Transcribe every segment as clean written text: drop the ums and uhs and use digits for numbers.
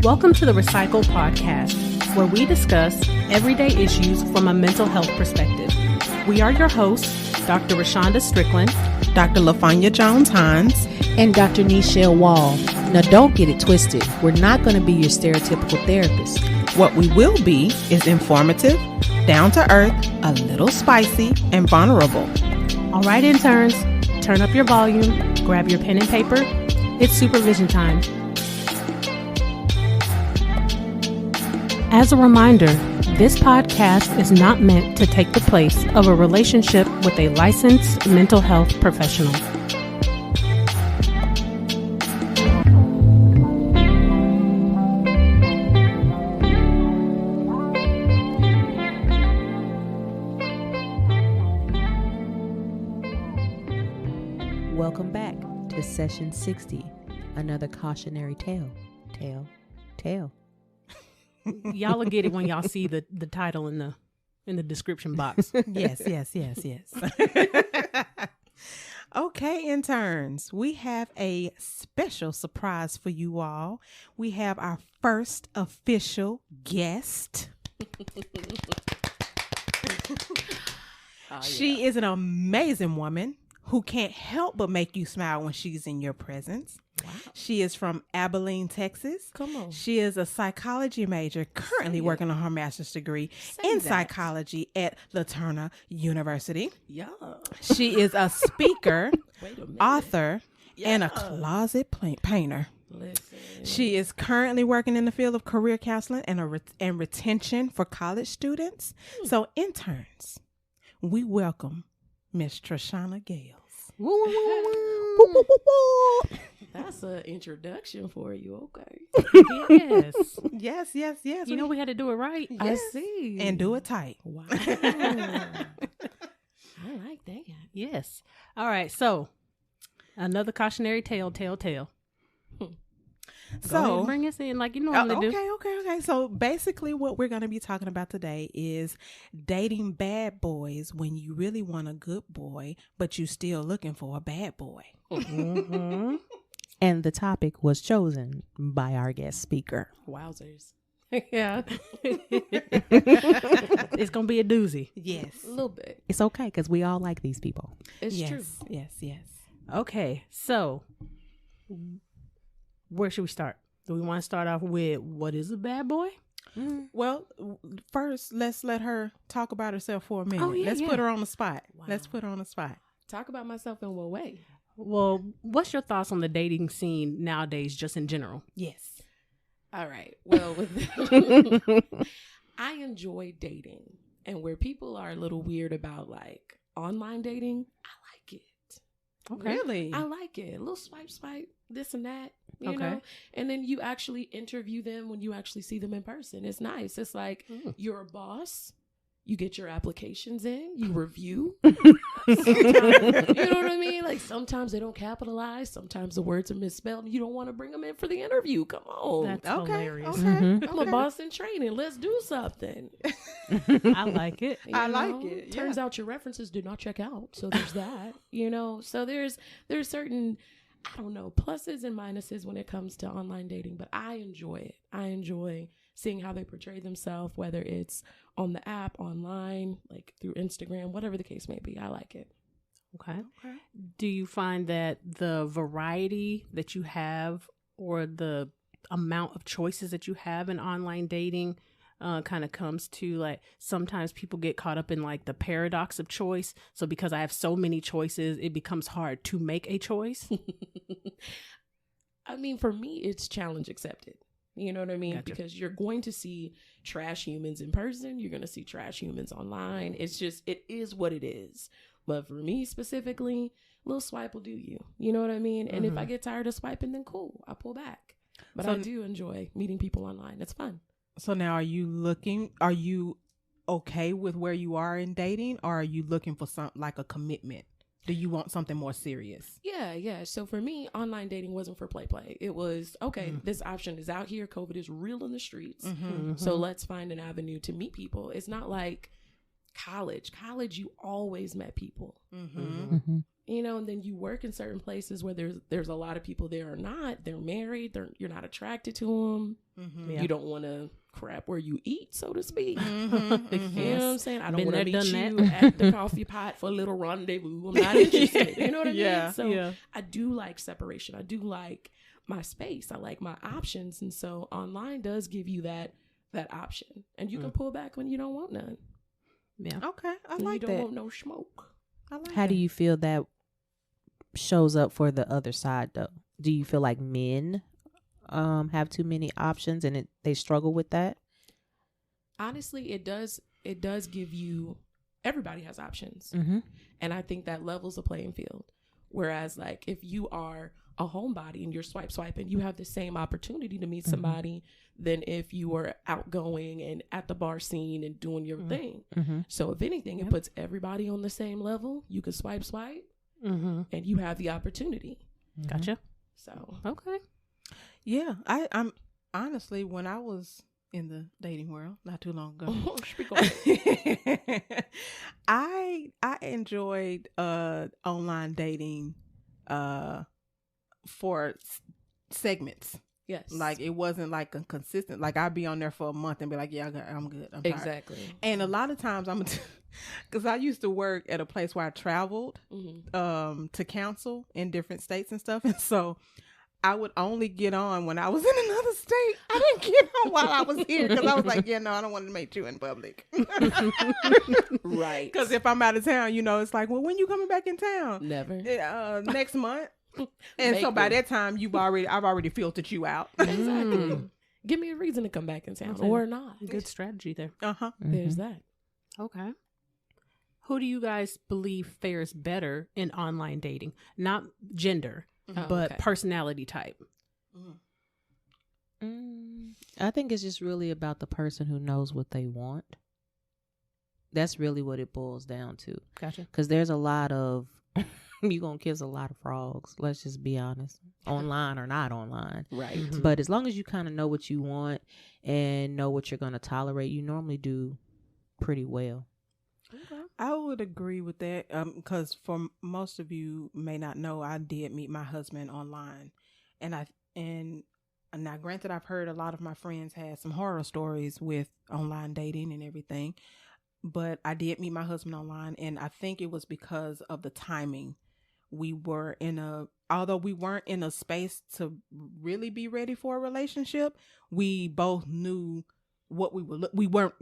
Welcome to the Recycle Podcast, where we discuss everyday issues from a mental health perspective. We are your hosts, Dr. Rashonda Strickland, Dr. LaFanya Jones-Hines, and Dr. Nichelle Wall. Now, don't get it twisted. We're not going to be your stereotypical therapist. What we will be is informative, down to earth, a little spicy, and vulnerable. All right, interns, turn up your volume, grab your pen and paper. It's supervision time. As a reminder, this podcast is not meant to take the place of a relationship with a licensed mental health professional. Welcome back to session 60, another cautionary tale. Y'all will get it when y'all see the title in the description box. Yes. Okay, interns, we have a special surprise for you all. We have our first official guest. She is an amazing woman who can't help but make you smile when she's in your presence. Wow. She is from Abilene, Texas. Come on. She is a psychology major, currently working on her master's degree in psychology at LaTurner University. Yeah. She is a speaker, author, and a closet painter. Listen. She is currently working in the field of career counseling and retention for college students. So, interns, we welcome Miss Trish Gailes. That's an introduction for you, okay? Yes. You know we had to do it right. Yes. I see. And do it tight. Wow. I like that. Yes. All right. So, another cautionary tale. Go ahead and bring us in like you normally do. Okay. So basically what we're going to be talking about today is dating bad boys when you really want a good boy, but you still looking for a bad boy. Mm-hmm. And the topic was chosen by our guest speaker. Wowzers. Yeah. It's going to be a doozy. Yes. A little bit. It's okay because we all like these people. It's true. Yes. Okay. So, where should we start? Do we want to start off with what is a bad boy? Well, first, let's let her talk about herself for a minute. Oh, yeah, let's put her on the spot. Wow. Talk about myself in what way? Well, what's your thoughts on the dating scene nowadays, just in general? Yes. All right. Well, I enjoy dating. And where people are a little weird about like online dating, I like it. Okay. Really? I like it. A little swipe, this and that, you know? And then you actually interview them when you actually see them in person. It's nice. It's like you're a boss. You get your applications in. You review. You know what I mean? Like sometimes they don't capitalize. Sometimes the words are misspelled. And you don't want to bring them in for the interview. Come on. That's hilarious. Okay. Mm-hmm. I'm a boss in training. Let's do something. I like it. I like it. Turns out your references do not check out. So there's that, you know. So there's certain, I don't know, pluses and minuses when it comes to online dating, but I enjoy it. I enjoy seeing how they portray themselves, whether it's on the app, online, like through Instagram, whatever the case may be. I like it. Okay. Do you find that the variety that you have or the amount of choices that you have in online dating kind of comes to like sometimes people get caught up in like the paradox of choice? So because I have so many choices, it becomes hard to make a choice. I mean, for me, it's challenge accepted. You know what I mean? Gotcha. Because you're going to see trash humans in person. You're going to see trash humans online. It's just, it is what it is. But for me specifically, a little swipe will do you. You know what I mean? And if I get tired of swiping, then cool, I'll pull back. But I do enjoy meeting people online. It's fun. So now are you okay with where you are in dating, or are you looking for something like a commitment? Do you want something more serious? Yeah. So for me, online dating wasn't for play. It was, okay, this option is out here. COVID is real in the streets. So let's find an avenue to meet people. It's not like college. You always met people. you know, and then you work in certain places where there's a lot of people there or not. They're married. You're not attracted to them. Mm-hmm. You don't want to crap where you eat, so to speak. Mm-hmm. Mm-hmm. You know what I'm saying? I don't Been want to there, meet done you that. at the coffee pot for a little rendezvous. I'm not interested. You know what I Yeah. mean? So Yeah. I do like separation. I do like my space. I like my options. And so online does give you that option. And you can pull back when you don't want none. Yeah. Okay, I When like you don't that. want no smoke. I like How that. do you feel that shows up for the other side though? Do you feel like men have too many options and they struggle with that? Honestly, it does give you, everybody has options. Mm-hmm. And I think that levels the playing field. Whereas like if you are a homebody and you're swiping, you have the same opportunity to meet somebody than if you were outgoing and at the bar scene and doing your thing. Mm-hmm. So if anything, it puts everybody on the same level. You can swipe, Mm-hmm. and you have the opportunity. Gotcha. So Okay. Yeah, I'm honestly, when I was in the dating world not too long ago, speak on. I enjoyed online dating for segments. Yes. Like it wasn't like a consistent. Like I'd be on there for a month and be like, yeah, I'm good. I'm tired. Exactly. And a lot of times because I used to work at a place where I traveled to counsel in different states and stuff, and so I would only get on when I was in another state. I didn't get on while I was here because I was like, yeah, no, I don't want to meet you in public. Right. Because if I'm out of town, you know, it's like, well, when you coming back in town? Never. Next month. And so by that time, I've already filtered you out. Exactly. Give me a reason to come back in town or not. Good strategy there. Uh-huh. There's that. Okay. Who do you guys believe fares better in online dating? Not gender, but okay. personality type. I think it's just really about the person who knows what they want. That's really what it boils down to. Gotcha. Because there's a lot of, you're going to kiss a lot of frogs. Let's just be honest. Online or not online. Right. Mhm. But as long as you kind of know what you want and know what you're going to tolerate, you normally do pretty well. Okay. I would agree with that because for most of you may not know, I did meet my husband online. And now granted, I've heard a lot of my friends had some horror stories with online dating and everything, but I did meet my husband online, and I think it was because of the timing. Although we weren't in a space to really be ready for a relationship, we both knew what we weren't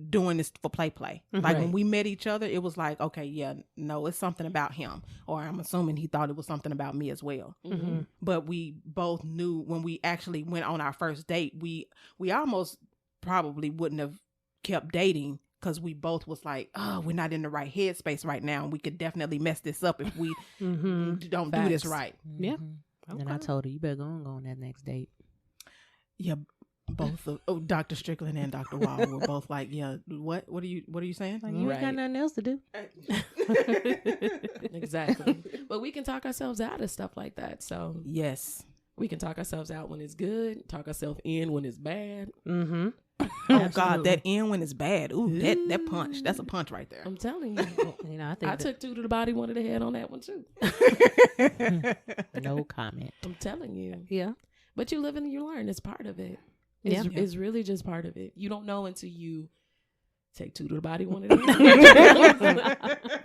doing this for play. Like when we met each other, it was like, okay, yeah, no, it's something about him, or I'm assuming he thought it was something about me as well. Mm-hmm. But we both knew when we actually went on our first date, we almost probably wouldn't have kept dating because we both was like, oh, we're not in the right headspace right now, and we could definitely mess this up if we don't do this right. Yeah. And then I told her, you better go on that next date. Yeah. Both of Dr. Strickland and Dr. Wall were both like, yeah, what are you saying? Like, You ain't got nothing else to do. Exactly. But we can talk ourselves out of stuff like that. So yes. we can talk ourselves out when it's good, talk ourselves in when it's bad. Mm-hmm. Oh God, that end when it's bad. Ooh, that punch. That's a punch right there. I'm telling you. You know, I think I took 2 to the body, 1 to the head on that one too. No comment. I'm telling you. yeah. But you live and you learn. It's part of it. Yeah. It's really just part of it. You don't know until you take 2 to the body, 1 to the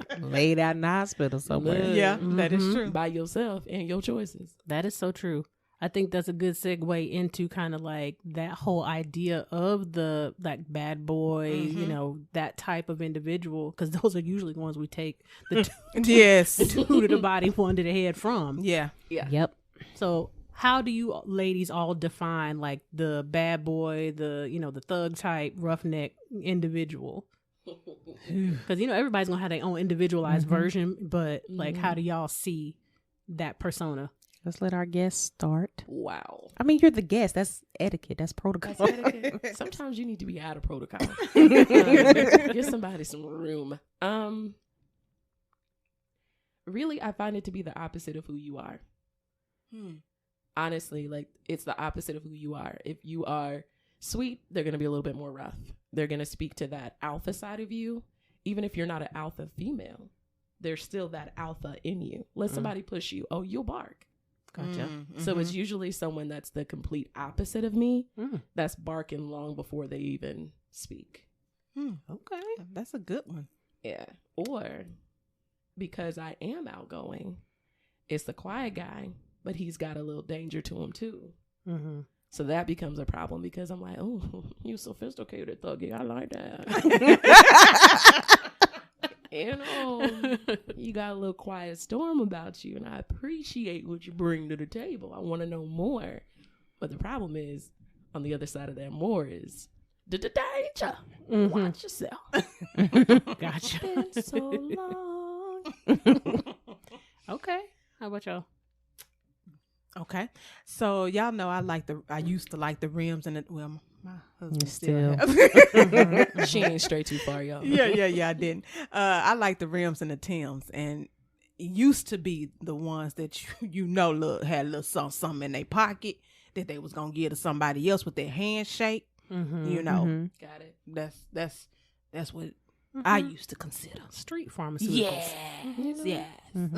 head. Laid out in the hospital somewhere. Look, Yeah, that is true. by yourself and your choices. That is so true. I think that's a good segue into kind of like that whole idea of the like bad boy, you know, that type of individual, because those are usually the ones we take the Yes. 2 to the body, 1 to the head from. Yeah. Yep. So how do you ladies all define like the bad boy, the thug type, roughneck individual? Because everybody's gonna have their own individualized version, but like, how do y'all see that persona? Let's let our guests start. Wow. I mean, you're the guest. That's etiquette. That's protocol. That's etiquette. Sometimes you need to be out of protocol. Give somebody some room. Really, I find it to be the opposite of who you are. Honestly, like it's the opposite of who you are. If you are sweet, they're going to be a little bit more rough. They're going to speak to that alpha side of you, even if you're not an alpha female. there's still that alpha in you. Let somebody push you. Oh, you'll bark. Gotcha. So it's usually someone that's the complete opposite of me that's barking long before they even speak. Okay. That's a good one. Yeah. Or because I am outgoing, it's the quiet guy, but he's got a little danger to him too. So that becomes a problem because I'm like, oh, you sophisticated thuggy. I like that. You know, you got a little quiet storm about you, and I appreciate what you bring to the table. I want to know more. But the problem is, on the other side of that more is the danger. Watch yourself. Gotcha. Been so long. Okay. How about y'all? Okay. So y'all know I used to like the rims and my husband Still. have. She ain't straight too far, y'all. Yeah, I didn't. I like the rims and the Timbs, and it used to be the ones that look had a little something in their pocket that they was gonna give to somebody else with their handshake. Got it. That's what I used to consider Street pharmaceuticals. Yes.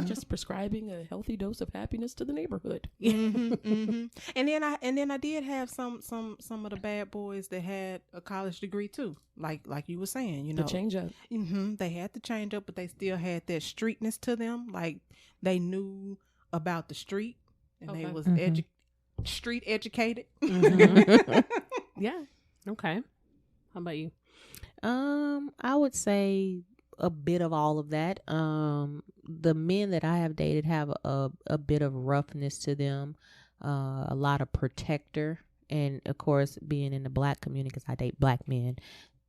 Just prescribing a healthy dose of happiness to the neighborhood. And then I did have some of the bad boys that had a college degree too, like you were saying, The change up. They had to change up, but they still had that streetness to them. Like they knew about the street and they was street educated. Yeah. Okay. How about you? I would say a bit of all of that. The men that I have dated have a bit of roughness to them, a lot of protector, and of course, being in the black community, because I date black men,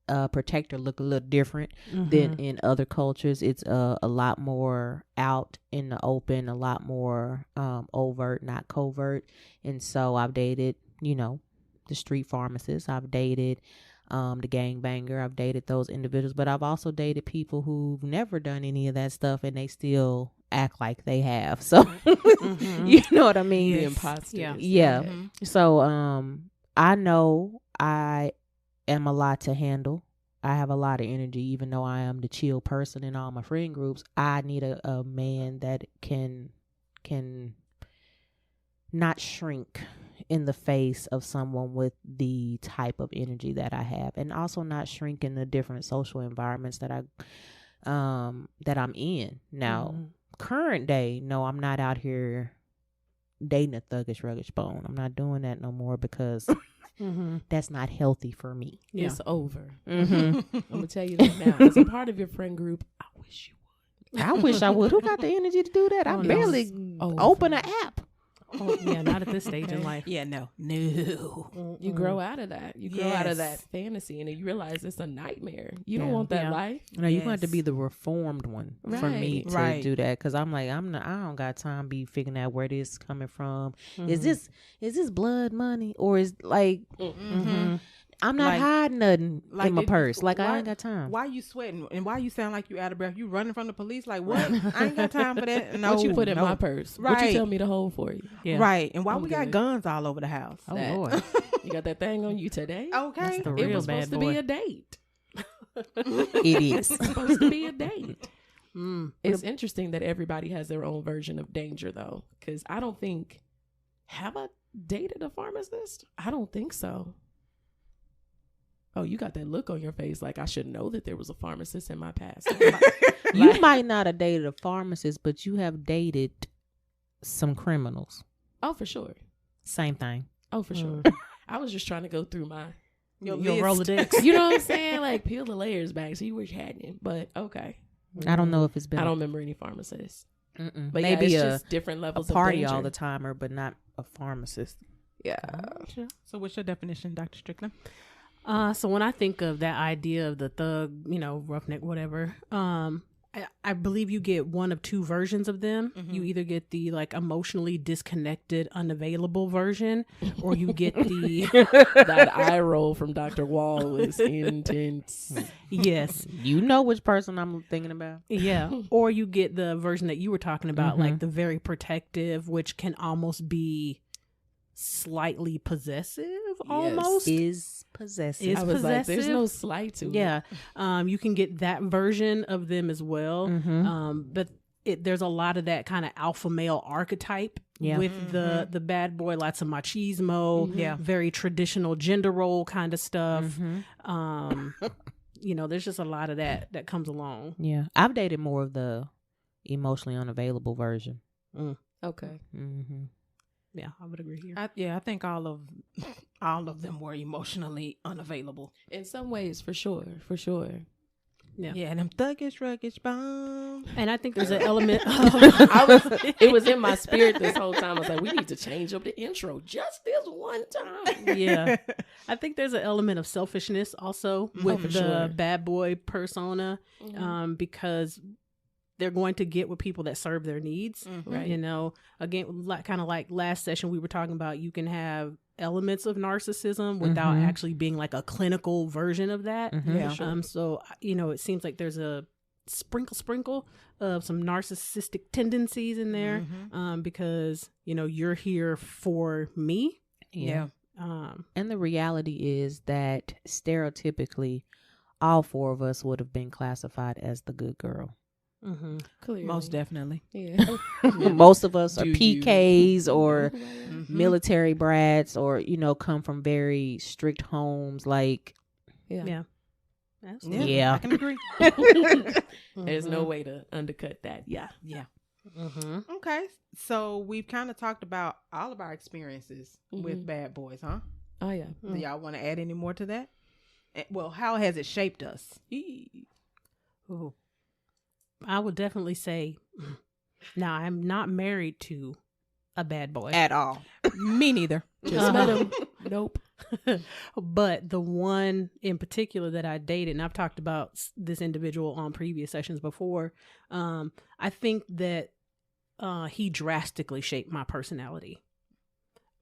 protector look a little different than in other cultures. It's a lot more out in the open, a lot more overt, not covert. And so I've dated, the street pharmacist. I've dated the gangbanger. I've dated those individuals, but I've also dated people who've never done any of that stuff and they still act like they have. So you know what I mean? The imposters. Yeah. So I know I am a lot to handle. I have a lot of energy, even though I am the chill person in all my friend groups. I need a man that can not shrink in the face of someone with the type of energy that I have, and also not shrink in the different social environments that I'm in. Now, current day, no, I'm not out here dating a thuggish, ruggish bone. I'm not doing that no more because that's not healthy for me. Yeah. It's over. I'm gonna tell you that now. As a part of your friend group, I wish you would. I wish I would. Who got the energy to do that? I barely open an app. Oh, yeah, not at this stage in life. Yeah, no. You grow out of that. You grow out of that fantasy, and you realize it's a nightmare. You don't want that life. No, you want to be the reformed one for me to do that, because I'm like, I don't got time to be figuring out where this coming from. Is this blood money, or is like I'm not hiding nothing in my purse. Like, I ain't got time. Why you sweating? And why you sound like you out of breath? You running from the police? Like, what? I ain't got time for that. No, what you put in my purse? Right. What you tell me to hold for you? Yeah. Right. And why we got guns all over the house? Oh, Lord. You got that thing on you today? Okay. That's the It real was bad supposed to boy. be a date. It is. It's supposed to be a date. It's interesting that everybody has their own version of danger, though, because I don't think, have I dated a pharmacist? I don't think so. Oh, you got that look on your face like I should know that there was a pharmacist in my past. You might not have dated a pharmacist, but you have dated some criminals. Oh, for sure. Same thing. Oh, for sure. I was just trying to go through my Your Rolodex. You know what I'm saying? Like, peel the layers back. See what's happening. But okay. I don't know if it's been. I don't remember any pharmacists. But maybe yeah, it's just different levels a party of danger. all the timer, but not a pharmacist. Yeah. So what's your definition, Dr. Strickland? So when I think of that idea of the thug, roughneck, whatever, I believe you get one of two versions of them. You either get the emotionally disconnected, unavailable version, or you get the that eye roll from Dr. Wall is intense. Yes, you know which person I'm thinking about. Yeah, or you get the version that you were talking about, like the very protective, which can almost be slightly possessive, almost. Is possessive. Is I was like, there's possessive. no slight to it. Yeah. You can get that version of them as well. But there's a lot of that kind of alpha male archetype with the bad boy, lots of machismo, very traditional gender role kind of stuff. There's just a lot of that comes along. Yeah. I've dated more of the emotionally unavailable version. Okay. Yeah, I would agree here. I think all of them were emotionally unavailable. In some ways, for sure. Yeah, and them thuggish, ruggish bombs. And I think there's an element It was in my spirit this whole time. I was like, we need to change up the intro just this one time. Yeah. I think there's an element of selfishness also with the sure. bad boy persona, because they're going to get with people that serve their needs. Right. Again, kind of like last session we were talking about, you can have elements of narcissism without actually being like a clinical version of that. Yeah. So, it seems like there's a sprinkle of some narcissistic tendencies in there, because, you're here for me. Yeah. And the reality is that stereotypically, all four of us would have been classified as the good girl. Clearly. Most definitely. Yeah. Most of us are Do you? PKs or military brats, or come from very strict homes. Like, Yeah. Yeah. I can agree. There's no way to undercut that. Yeah. Yeah. Okay. So we've kind of talked about all of our experiences with bad boys, huh? Oh, yeah. Do y'all want to add any more to that? Well, how has it shaped us? Ooh. I would definitely say, now I'm not married to a bad boy At all. Me neither. Just met him. Nope. But the one in particular that I dated, and I've talked about this individual on previous sessions before, I think that he drastically shaped my personality.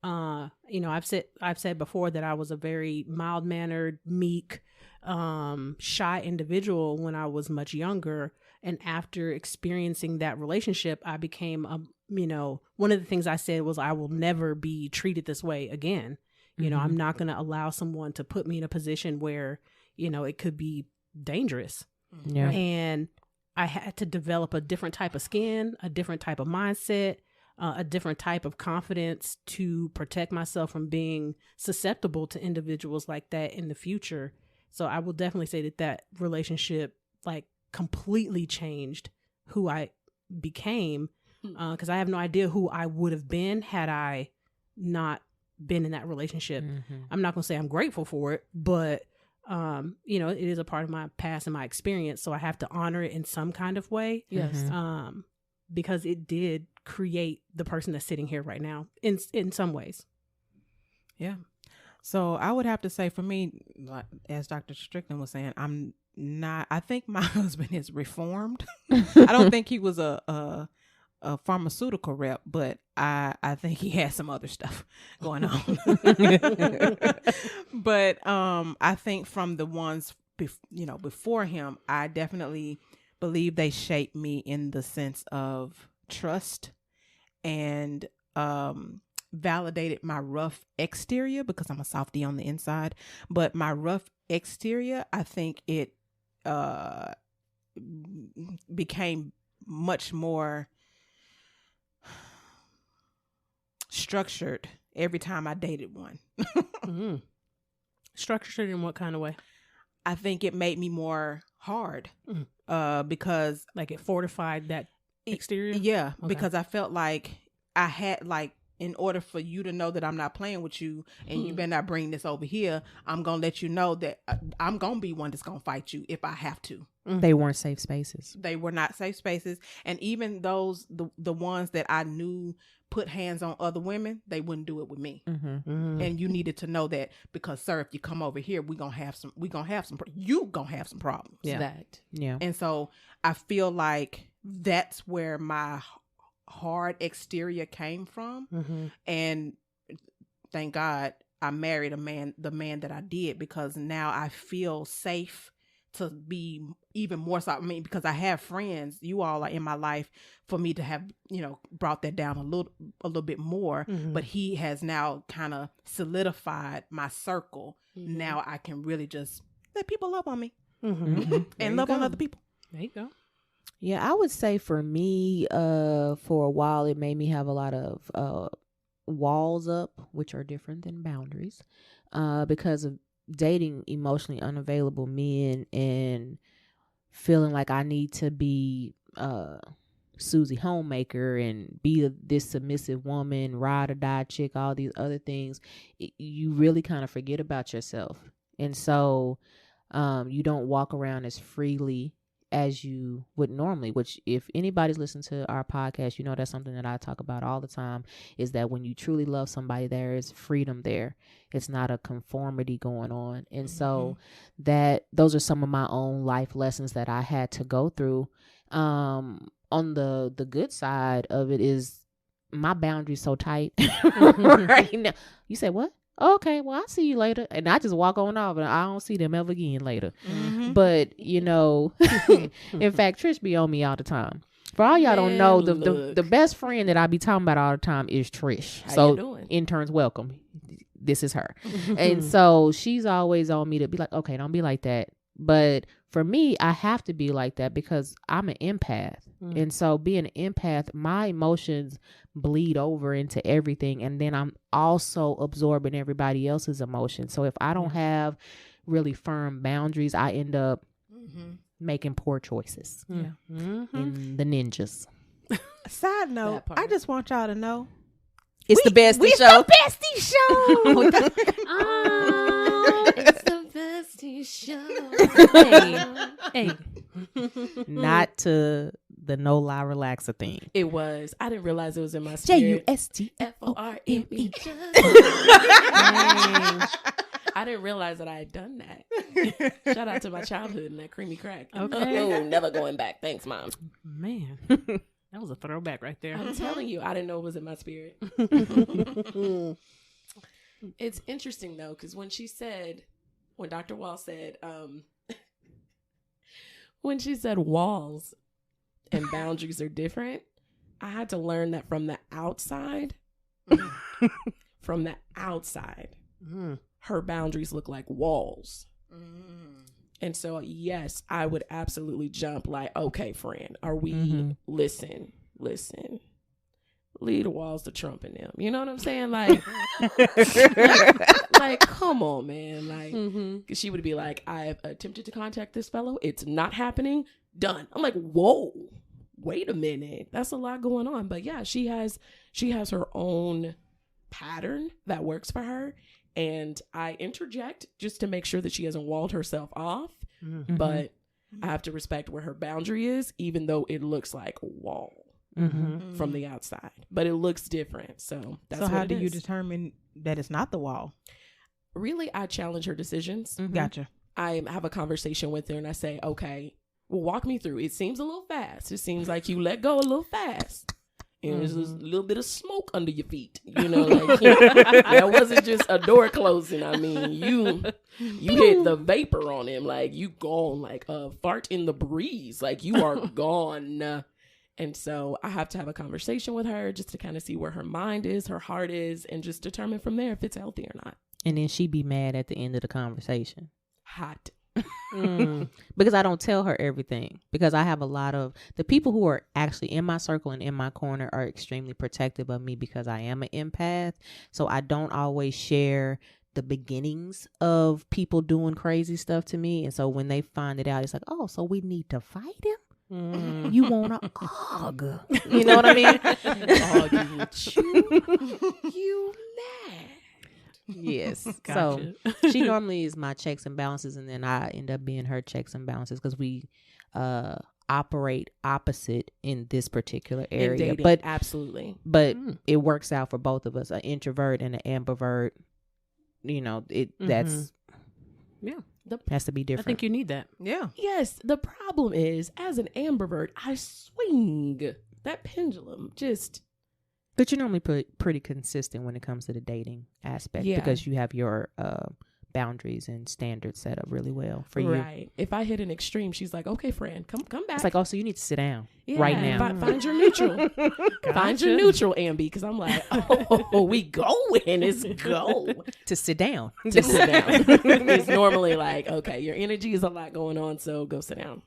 I've said before that I was a very mild-mannered, meek, shy individual when I was much younger. And after experiencing that relationship, I became, one of the things I said was, I will never be treated this way again. I'm not going to allow someone to put me in a position where, it could be dangerous. Yeah. And I had to develop a different type of skin, a different type of mindset, a different type of confidence to protect myself from being susceptible to individuals like that in the future. So I will definitely say that relationship, like, completely changed who I became, because I have no idea who I would have been had I not been in that relationship. I'm not going to say I'm grateful for it, but it is a part of my past and my experience, so I have to honor it in some kind of way. Yes. Because it did create the person that's sitting here right now in some ways. Yeah. So I would have to say, for me, like, as Dr. Strickland was saying, I think my husband is reformed. I don't think he was a pharmaceutical rep, but I think he has some other stuff going on. But I think from the ones before him, I definitely believe they shaped me in the sense of trust and validated my rough exterior, because I'm a softie on the inside. But my rough exterior, I think it became much more structured every time I dated one. Structured in what kind of way? I think it made me more hard, because Like it fortified that exterior? Yeah, Okay. because I felt like I had, like, in order for you to know that I'm not playing with you and you better not bring this over here, I'm going to let you know that I'm going to be one that's going to fight you if I have to. They weren't safe spaces. They were not safe spaces. And even those, the ones that I knew put hands on other women, they wouldn't do it with me. And you needed to know that, because, sir, if you come over here, you gonna have some problems. Yeah. That. Yeah. And so I feel like that's where my hard exterior came from. And thank God I married the man that I did, because now I feel safe to be even more so. I mean, because I have friends, you all are in my life for me to have, brought that down a little bit more, but he has now kind of solidified my circle now I can really just let people love on me Mm-hmm. and love on other people. There you go. Yeah, I would say for me, for a while, it made me have a lot of walls up, which are different than boundaries, because of dating emotionally unavailable men and feeling like I need to be Susie Homemaker and be this submissive woman, ride or die chick, all these other things. You really kind of forget about yourself. And so you don't walk around as freely as you would normally, which if anybody's listened to our podcast, you know that's something that I talk about all the time, is that when you truly love somebody, there is freedom there. It's not a conformity going on. And so those are some of my own life lessons that I had to go through. On the good side of it is my boundaries so tight right now. You say what? Okay, well, I'll see you later. And I just walk on off and I don't see them ever again later. Mm-hmm. But, you know, in fact, Trish be on me all the time. For all y'all don't know, the best friend that I be talking about all the time is Trish. How so you doing? interns, welcome. This is her. And so she's always on me to be like, okay, don't be like that. But for me, I have to be like that because I'm an empath. And so being an empath, my emotions bleed over into everything. And then I'm also absorbing everybody else's emotions. So if I don't have really firm boundaries, I end up making poor choices. In the ninjas. Side note, I just want y'all to know It's the bestie show. It's the bestie show. Oh, it's the bestie show. Hey. Not to the no lie relaxer thing. It was. I didn't realize it was in my spirit. JUSTFORME. I didn't realize that I had done that. Shout out to my childhood and that creamy crack. Okay. Oh, never going back. Thanks, Mom. Man, that was a throwback right there. I'm telling you, I didn't know it was in my spirit. It's interesting, though, because when Dr. Wall said, when she said walls and boundaries are different, I had to learn that from the outside. From the outside, her boundaries look like walls. And so, yes, I would absolutely jump like, okay, friend, are we, listen, leave the walls to Trump and them. You know what I'm saying? Like, like come on, man. Like, 'cause she would be like, I've attempted to contact this fellow. It's not happening. Done. I'm like, whoa, wait a minute. That's a lot going on. But yeah, she has her own pattern that works for her. And I interject just to make sure that she hasn't walled herself off. But I have to respect where her boundary is, even though it looks like a wall from the outside. But it looks different. So that's so what how it do you is. determine that it's not the wall? Really, I challenge her decisions. Gotcha. I have a conversation with her and I say, okay, well, walk me through. It seems a little fast. It seems like you let go a little fast. And there's a little bit of smoke under your feet. You know, like that wasn't just a door closing. I mean, you hit the vapor on him. Like you gone like a fart in the breeze. Like you are gone. And so I have to have a conversation with her just to kind of see where her mind is, her heart is, and just determine from there if it's healthy or not. And then she be mad at the end of the conversation. Hot. Because I don't tell her everything, because I have a lot of the people who are actually in my circle and in my corner are extremely protective of me because I am an empath. So I don't always share the beginnings of people doing crazy stuff to me. And so when they find it out, it's like, oh, so we need to fight him? You want to argue? You know what I mean? Argue with you mad. Yes. Gotcha. So she normally is my checks and balances, and then I end up being her checks and balances because we operate opposite in this particular area. Dating, but absolutely. But it works out for both of us, an introvert and an ambivert. You know, that's has to be different. I think you need that. Yeah. Yes. The problem is, as an ambivert, I swing that pendulum just. But you're normally pretty consistent when it comes to the dating aspect because you have your boundaries and standards set up really well for you. Right. If I hit an extreme, she's like, okay, friend, come back. It's like, oh, so you need to sit down Yeah, right now. Find your neutral. Find your neutral, Ambi, because I'm like, oh, we going. It's go. To sit down. To sit down. It's normally like, okay, your energy is a lot going on, so go sit down.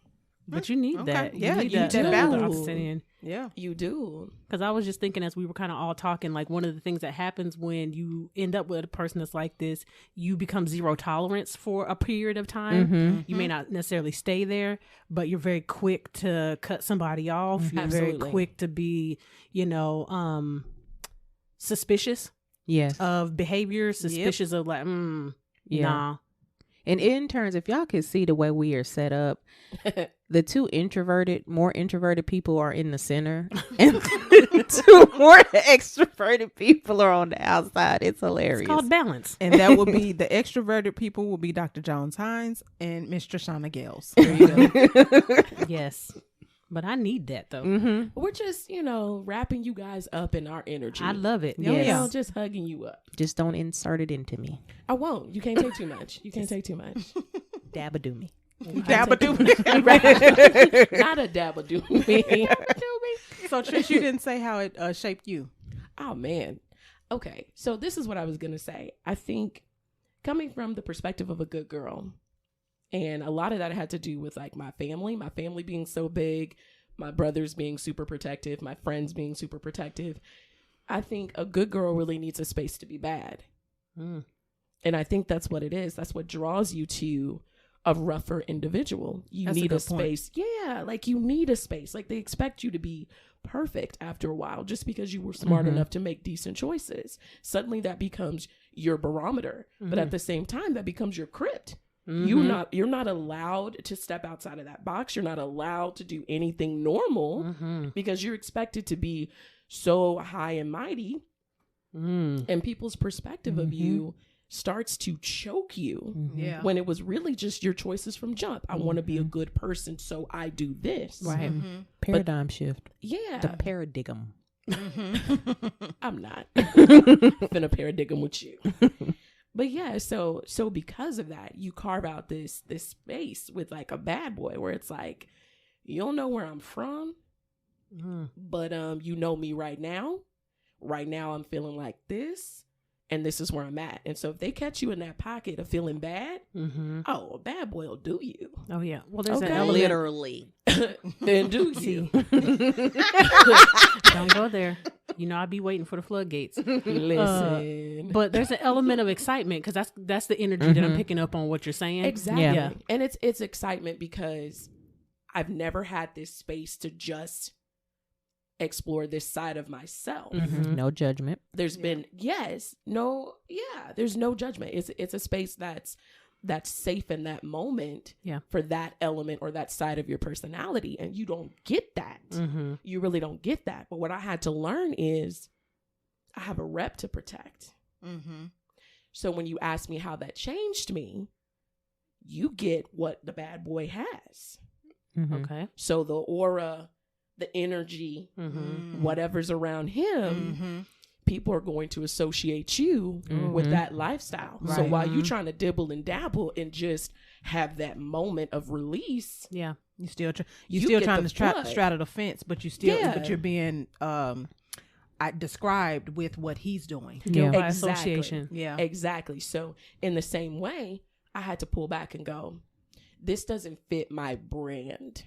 But you need that. Yeah, need you need that to balance. sit in. Yeah. You do. Because I was just thinking as we were kind of all talking, like one of the things that happens when you end up with a person that's like this, you become zero tolerance for a period of time. Mm-hmm. You may not necessarily stay there, but you're very quick to cut somebody off. You're Absolutely. very quick to be, suspicious Yes. of behavior, suspicious of like, Yeah. nah. And interns, if y'all could see the way we are set up, the two more introverted people are in the center, and the two more extroverted people are on the outside. It's hilarious. It's called balance. And that would be the extroverted people will be Dr. Jones Hines and Miss Trish Gailes. There you go. Yes. But I need that though. Mm-hmm. We're just, wrapping you guys up in our energy. I love it. Yes. Just hugging you up. Just don't insert it into me. I won't. You can't take too much. You can't take too much. Dabba-doo me. Dabba-doo. Not a dabba-doo me. So Trish, you didn't say how it shaped you. Oh, man. Okay. So this is what I was going to say. I think coming from the perspective of a good girl, and a lot of that had to do with like my family being so big, my brothers being super protective, my friends being super protective. I think a good girl really needs a space to be bad. And I think that's what it is. That's what draws you to a rougher individual. You That's a need a good point. space. Yeah, like you need a space. Like they expect you to be perfect after a while just because you were smart enough to make decent choices. Suddenly that becomes your barometer. But at the same time, that becomes your crypt. You're not allowed to step outside of that box. You're not allowed to do anything normal because you're expected to be so high and mighty. And people's perspective of you starts to choke you Yeah. when it was really just your choices from jump. I want to be a good person, so I do this. Right. Paradigm shift. Yeah. The paradigm. I'm not finna paradigm with you. But yeah, so because of that, you carve out this space with like a bad boy where it's like, you don't know where I'm from, but you know me right now. Right now I'm feeling like this, and this is where I'm at. And so if they catch you in that pocket of feeling bad, oh, a bad boy will do you. Oh yeah. Well, there's Okay. an element. Literally. And do you. Don't go there. I'd be waiting for the floodgates. Listen. But there's an element of excitement because that's the energy that I'm picking up on what you're saying. Exactly. Yeah. And it's excitement because I've never had this space to just explore this side of myself. No judgment. There's been there's no judgment. It's a space that's safe in that moment for that element or that side of your personality, and you don't get that. You really don't get that. But what I had to learn is I have a rep to protect. So when you ask me how that changed me, you get what the bad boy has. Okay. So the aura, the energy, whatever's around him, people are going to associate you with that lifestyle. Right. So while you're trying to dibble and dabble and just have that moment of release, Yeah. You still You still get trying the to flood. straddle the fence, but you're being described with what he's doing. Guilt by Exactly. association. Yeah. Exactly. So in the same way, I had to pull back and go, this doesn't fit my brand.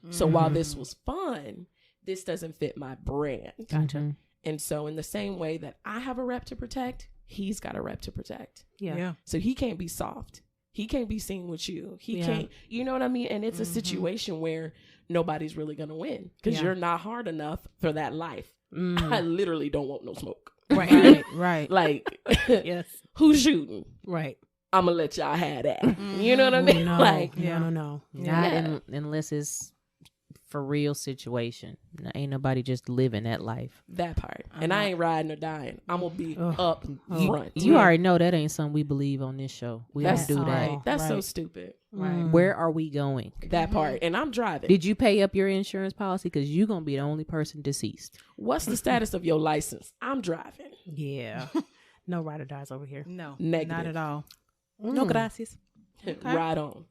So while this was fun, this doesn't fit my brand. Gotcha. And so in the same way that I have a rep to protect, he's got a rep to protect. Yeah. So he can't be soft. He can't be seen with you. He can't, you know what I mean? And it's a situation where nobody's really going to win because you're not hard enough for that life. I literally don't want no smoke. Right. Like, Yes. who's shooting? Right. I'm going to let y'all have that. You know what I mean? No. Like, No. Not unless it's for real situation. Ain't nobody just living that life. that part. And I ain't riding or dying. I'm going to be up front. You already know that ain't something we believe on this show. We That's don't do that. all. That's so Right. stupid. Right. Where are we going? That part. And I'm driving. Did you pay up your insurance policy? Because you're going to be the only person deceased. What's the status of your license? I'm driving. Yeah. No ride or dies over here. No. Negative. Not at all. No gracias. Right on.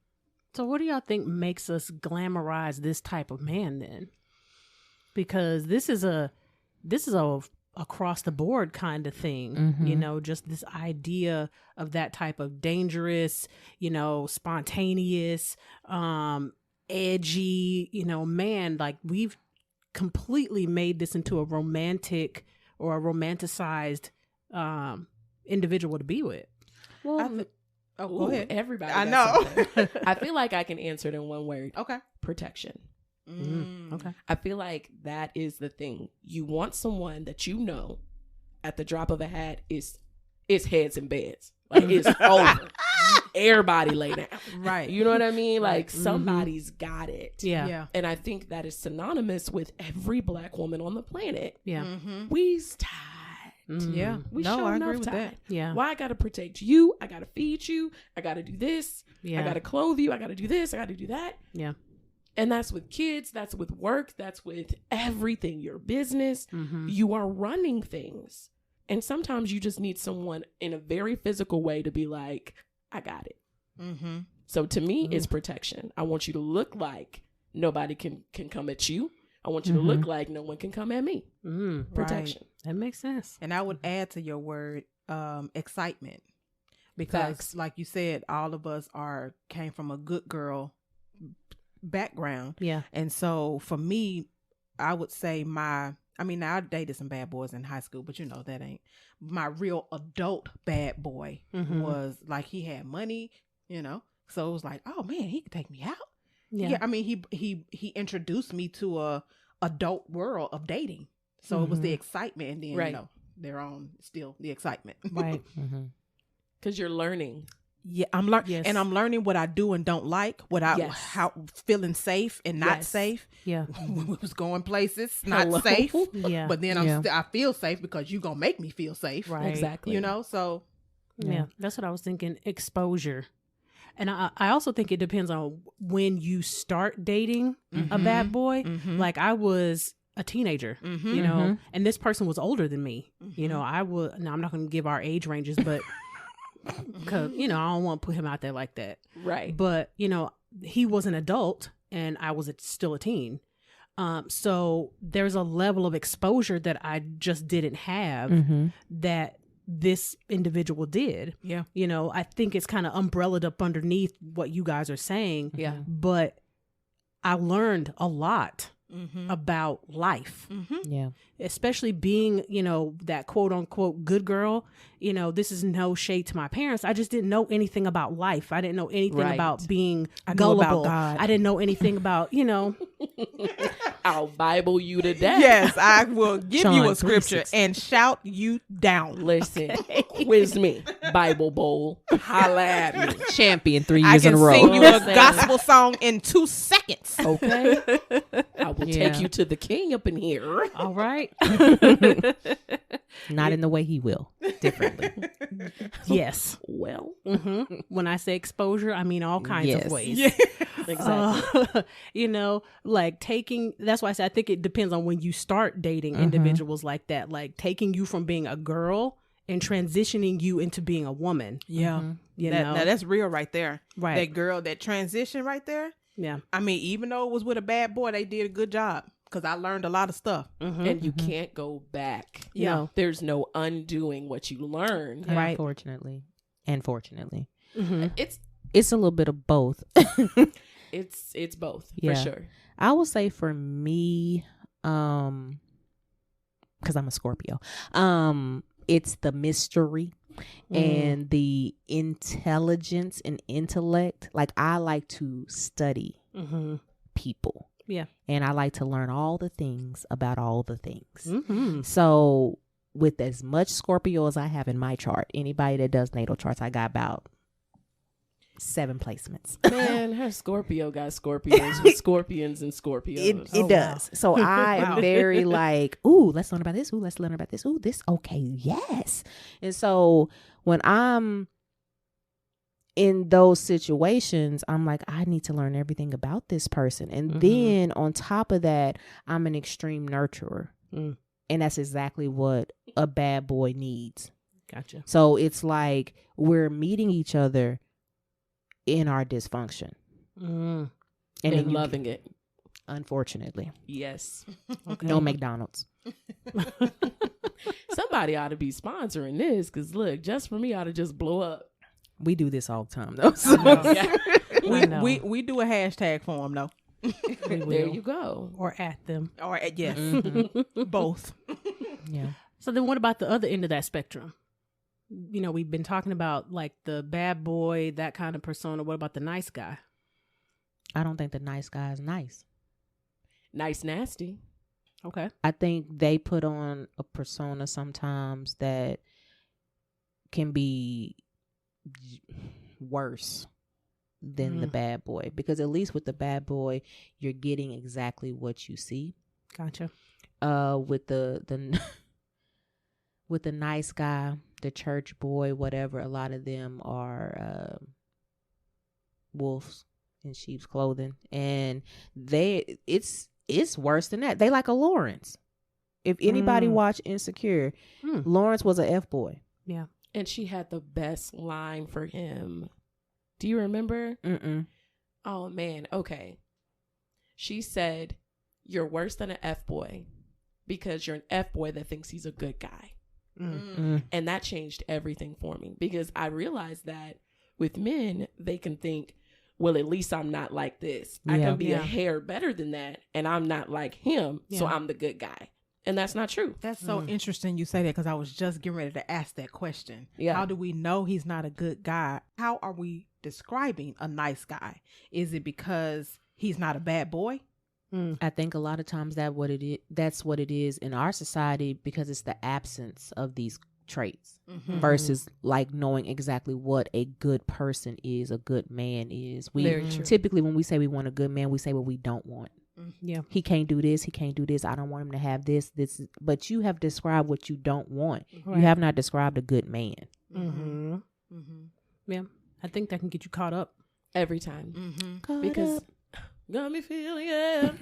So what do y'all think makes us glamorize this type of man then? Because this is a across the board kind of thing, you know, just this idea of that type of dangerous, you know, spontaneous, edgy, you know, man. Like we've completely made this into a romantic or a romanticized individual to be with. Well, go ahead. Everybody. I got know. something. I feel like I can answer it in one word. Okay. Protection. Okay. I feel like that is the thing. You want someone that you know at the drop of a hat is heads in beds. Like it's over. Everybody lay down. Right. You know what I mean? Like somebody's got it. Yeah. And I think that is synonymous with every Black woman on the planet. Yeah. We's tired. Yeah. We No, sure I enough agree with tired. that. Yeah. Why I gotta protect you? I gotta feed you. I gotta do this. Yeah. I gotta clothe you. I gotta do this. I gotta do that. Yeah. And that's with kids. That's with work. That's with everything. Your business. You are running things. And sometimes you just need someone in a very physical way to be like, I got it. So to me, it's protection. I want you to look like nobody can come at you. I want you to look like no one can come at me. Protection. Right. That makes sense. And I would add to your word, excitement, because Facts. like you said, all of us came from a good girl background. Yeah. And so for me, I would say I dated some bad boys in high school, but you know, that ain't my real adult bad boy. Was like, he had money, you know, so it was like, oh man, he could take me out. Yeah. I mean, he introduced me to a adult world of dating. So it was the excitement, and then, you know, they're on still the excitement. Right. Because you're learning. Yeah, I'm learning, and I'm learning what I do and don't like, how feeling safe and not safe. Yeah, we was going places not safe. Yeah, but then I feel safe because you gonna make me feel safe. Right, exactly. You know, so yeah, that's what I was thinking. Exposure, and I also think it depends on when you start dating a bad boy. Like I was a teenager, you know, and this person was older than me. You know, now I'm not going to give our age ranges, but. Because, you know, I don't want to put him out there like that. Right. But, you know, he was an adult and I was still a teen. So there's a level of exposure that I just didn't have that this individual did. Yeah. You know, I think it's kind of umbrellaed up underneath what you guys are saying. Yeah. But I learned a lot about life. Yeah. Especially being, you know, that quote unquote good girl. You know, this is no shade to my parents. I just didn't know anything about life. I didn't know anything about being gullible. About God. I didn't know anything about, you know. I'll Bible you to death. Yes, I will give John you a scripture 3:16. and shout you down. Listen, quiz me, Bible Bowl. Holla at me. Champion 3 I years in can a row. sing you a gospel song in 2 seconds. Okay. I will Yeah. take you to the king up in here. All right. Not in the way he will. Differently. Yes. Well, When I say exposure, I mean all kinds Yes. of ways. Yeah. exactly. You know, like that's why I say I think it depends on when you start dating individuals like that, like taking you from being a girl and transitioning you into being a woman. Yeah. You know? Now that's real right there. Right. That girl, that transition right there. Yeah. I mean, even though it was with a bad boy, they did a good job because I learned a lot of stuff. And you can't go back. Yeah. No. There's no undoing what you learned. Right. Unfortunately. And fortunately. It's a little bit of both. it's both Yeah. for sure. I would say for me, because I'm a Scorpio, it's the mystery and the intelligence and intellect. Like I like to study people. Yeah. And I like to learn all the things about all the things. Mm-hmm. So with as much Scorpio as I have in my chart, anybody that does natal charts, I got about 7 placements. Man, her Scorpio got Scorpions with Scorpions and Scorpios. It does. So I am very like, ooh, let's learn about this. Ooh, let's learn about this. Ooh, this. Okay. Yes. And so when I'm in those situations, I'm like, I need to learn everything about this person. And then on top of that, I'm an extreme nurturer. And that's exactly what a bad boy needs. Gotcha. So it's like we're meeting each other in our dysfunction. Mm. And then loving it. Unfortunately. Yes. Okay. No McDonald's. Somebody ought to be sponsoring this because look, just for me, ought to just blow up. We do this all the time though. I know. Yeah. I know. We do a hashtag for them though. We will. There you go. Or at them. Or yes, Mhm. both. Yeah. So then what about the other end of that spectrum? You know, we've been talking about like the bad boy, that kind of persona. What about the nice guy? I don't think the nice guy is nice. Nice, nasty. Okay. I think they put on a persona sometimes that can be worse than the bad boy, because at least with the bad boy, you're getting exactly what you see. Gotcha. With the with the nice guy, the church boy, whatever, a lot of them are wolves in sheep's clothing, and it's worse than that. They like a Lawrence. If anybody watched Insecure, Lawrence was a F boy. Yeah. And she had the best line for him. Do you remember? Mm-mm. Oh, man. Okay. She said, "You're worse than an F boy because you're an F boy that thinks he's a good guy." And that changed everything for me, because I realized that with men, they can think, well, at least I'm not like this. I can be a hair better than that, and I'm not like him, so I'm the good guy. And that's not true. That's so interesting you say that, because I was just getting ready to ask that question. Yeah. How do we know he's not a good guy? How are we describing a nice guy? Is it because he's not a bad boy? I think a lot of times that's what it is in our society, because it's the absence of these traits versus like knowing exactly what a good person is, a good man is. Very true. Typically when we say we want a good man, we say what we don't want. Yeah. He can't do this. He can't do this. I don't want him to have this. But you have described what you don't want. Right. You have not described a good man. Yeah. I think that can get you caught up. Every time. Caught Because up. got me feeling it.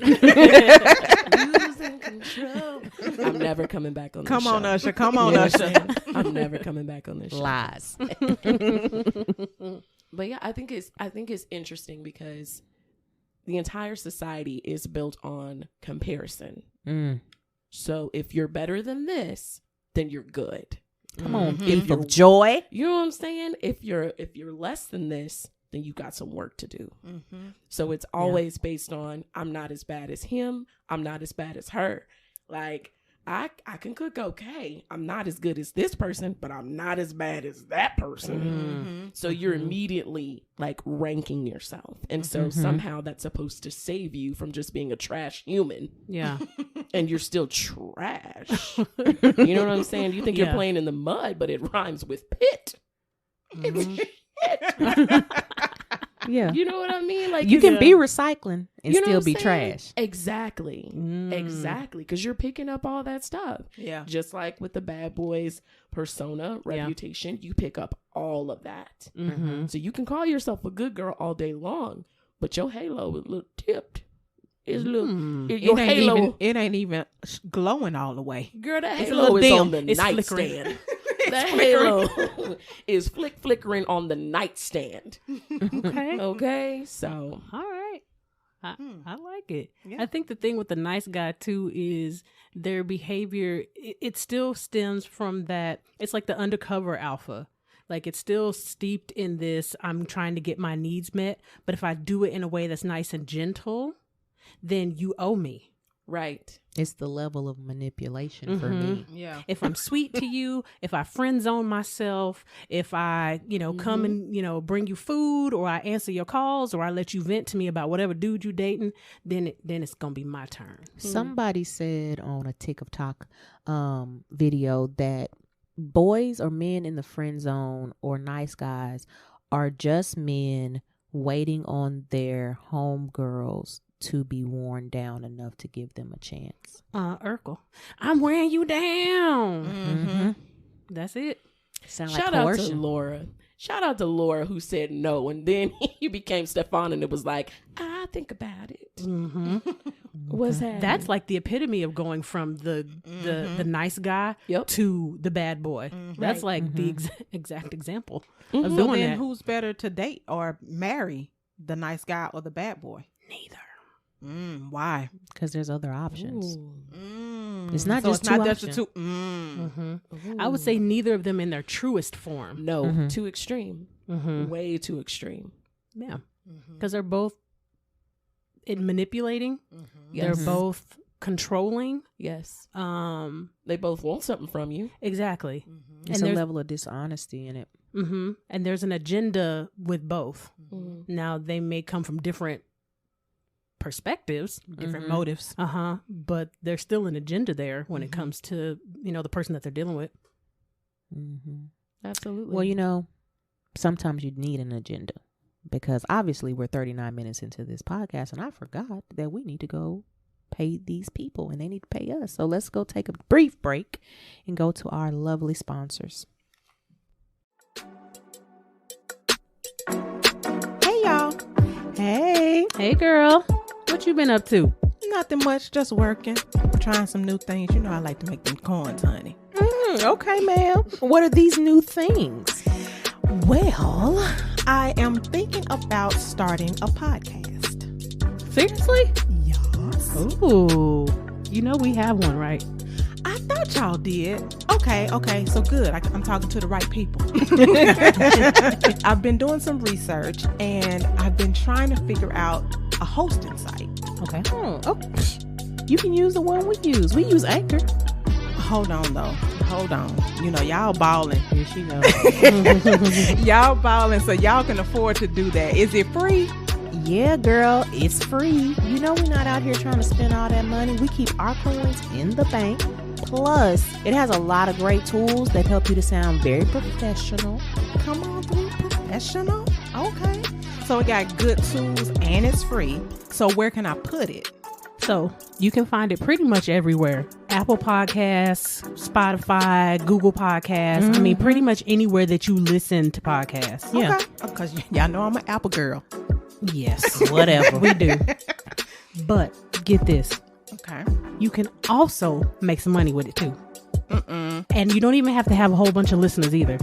Losing control. I'm never coming back on this Come show. on, Usher. Come You on, know what Usher. I'm saying? I'm never coming back on this show. Lies. But yeah, I think it's interesting because the entire society is built on comparison. So if you're better than this, then you're good. Come on, If gift you're of joy. You know what I'm saying? If you're less than this, then you got some work to do. So it's always based on, I'm not as bad as him. I'm not as bad as her. Like, I can cook okay. I'm not as good as this person, but I'm not as bad as that person. So you're immediately like ranking yourself. And so somehow that's supposed to save you from just being a trash human. Yeah. And you're still trash. You know what I'm saying? You think you're playing in the mud, but it rhymes with pit. It's shit. Yeah. You know what I mean? Like You can be recycling and you know still what be I'm saying? trash. Exactly. Exactly. Because you're picking up all that stuff. Yeah. Just like with the bad boys persona, reputation, you pick up all of that. So you can call yourself a good girl all day long, but your halo is a little tipped. It's a little, your halo. It ain't even glowing all the way. Girl, that It's a halo little is dim. on the It's nightstand. That halo is flickering on the nightstand. Okay. Okay, so All right. I like it. Yeah. I think the thing with the nice guy too is their behavior. It still stems from that. It's like the undercover alpha. Like it's still steeped in this. I'm trying to get my needs met, but if I do it in a way that's nice and gentle, then you owe me. right. It's the level of manipulation for me. Yeah. If I'm sweet to you, if I friend zone myself, if I, come and, bring you food, or I answer your calls, or I let you vent to me about whatever dude you dating, then it's going to be my turn. Somebody said on a TikTok video that boys or men in the friend zone or nice guys are just men waiting on their homegirls to be worn down enough to give them a chance. Urkel, I'm wearing you down. That's it. Sound Shout like out to coercion. Laura. Shout out to Laura who said no, and then you became Stefan, and it was like, I think about it. Mm-hmm. What's happening? That's like the epitome of going from the nice guy to the bad boy. That's like the exact example of So doing then that. who's better to date or marry, the nice guy or the bad boy? Neither. Why? Because there's other options. Ooh. It's not So just it's two not just the options. two. I would say neither of them in their truest form. No, too extreme. Mm-hmm. Way too extreme. Yeah, because they're both manipulating. Yes. They're both controlling. Yes. They both want something from you. Exactly. It's And a there's- level of dishonesty in it. And there's an agenda with both. Mm. Now they may come from different perspectives, Different motives. but there's still an agenda there when it comes to the person that they're dealing with. Absolutely. Well, sometimes you need an agenda because obviously we're 39 minutes into this podcast and I forgot that we need to go pay these people and they need to pay us. So let's go take a brief break and go to our lovely sponsors. Hey, y'all. Hey girl, what you been up to? Nothing much, just working. Trying some new things. You know I like to make them coins, honey. Okay, ma'am. What are these new things? Well, I am thinking about starting a podcast. Seriously? Yes. Ooh, we have one, right? I thought y'all did. Okay, so good. I'm talking to the right people. I've been doing some research and I've been trying to figure out a hosting site. Okay. Okay. You can use the one we use. We use Anchor. Hold on, though. Hold on. Y'all balling. Here she goes. Y'all balling, so y'all can afford to do that. Is it free? Yeah, girl, it's free. We're not out here trying to spend all that money. We keep our coins in the bank. Plus, it has a lot of great tools that help you to sound very professional. Come on through, professional. Okay. So it got good tools and it's free. So where can I put it? So you can find it pretty much everywhere. Apple Podcasts, Spotify, Google Podcasts. I mean, pretty much anywhere that you listen to podcasts. Yeah. Okay. Because y'all know I'm an Apple girl. Yes. Whatever. We do. But get this. Okay. You can also make some money with it too. And you don't even have to have a whole bunch of listeners either.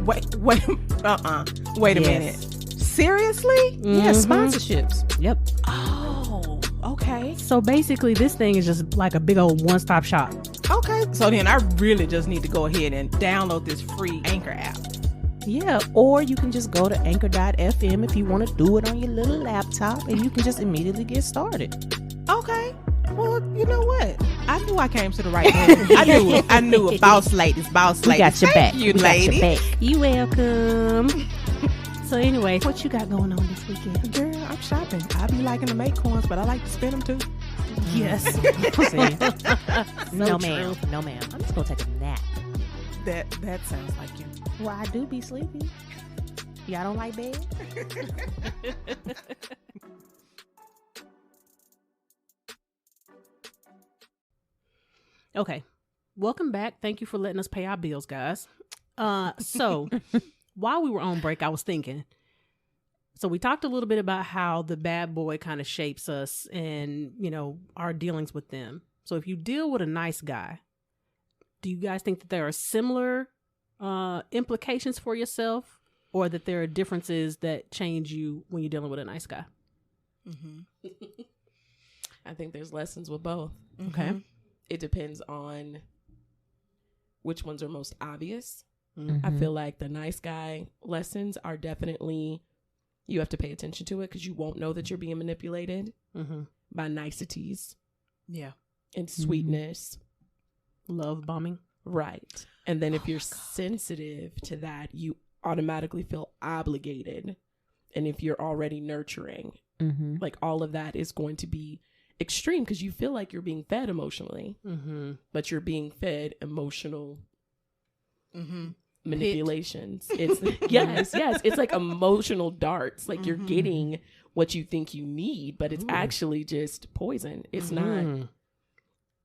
Wait a minute. Seriously? Yeah, sponsorships. Yep. Oh, okay. So basically this thing is just like a big old one-stop shop. Okay. So then I really just need to go ahead and download this free Anchor app. Yeah, or you can just go to anchor.fm if you want to do it on your little laptop and you can just immediately get started. Okay. Well, you know what? I knew I came to the right one. I knew it. Boss ladies. We got your Thank back. you, We lady. got your back. You welcome. So anyway, what you got going on this weekend? Girl, I'm shopping. I be liking to make coins, but I like to spend them too. Yes. No, ma'am. No, ma'am. I'm just going to take a nap. That sounds like you. Well, I do be sleepy. Y'all don't like bed? Okay. Welcome back. Thank you for letting us pay our bills, guys. So while we were on break, I was thinking. So we talked a little bit about how the bad boy kind of shapes us and, our dealings with them. So if you deal with a nice guy, do you guys think that there are similar implications for yourself or that there are differences that change you when you're dealing with a nice guy? I think there's lessons with both. Okay. It depends on which ones are most obvious. Mm-hmm. I feel like the nice guy lessons are definitely, you have to pay attention to it because you won't know that you're being manipulated by niceties. Yeah. And sweetness. Love bombing. Right. And then if you're sensitive to that, you automatically feel obligated. And if you're already nurturing, like all of that is going to be extreme because you feel like you're being fed emotionally, but you're being fed emotional manipulations. It's yes. It's like emotional darts. Like you're getting what you think you need, but it's actually just poison. It's not.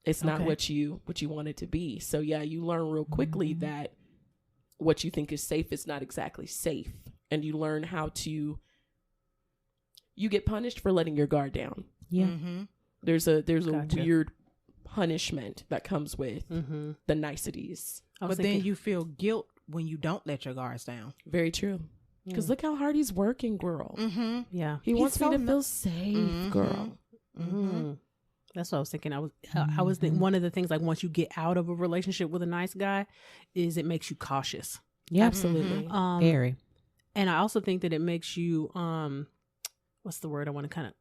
It's not what you want it to be. So yeah, you learn real quickly that what you think is safe is not exactly safe. And you learn how to, you get punished for letting your guard down. Yeah. Mm-hmm. There's a Gotcha. weird punishment that comes with the niceties. But then you feel guilt when you don't let your guards down. Very true. Because look how hard he's working, girl. Mm-hmm. yeah. He wants me to feel safe, Mhm. girl. Mm-hmm. That's what I was thinking. I was thinking one of the things, like once you get out of a relationship with a nice guy, is it makes you cautious. Yeah. Absolutely. Very. And I also think that it makes you what's the word I want to kind of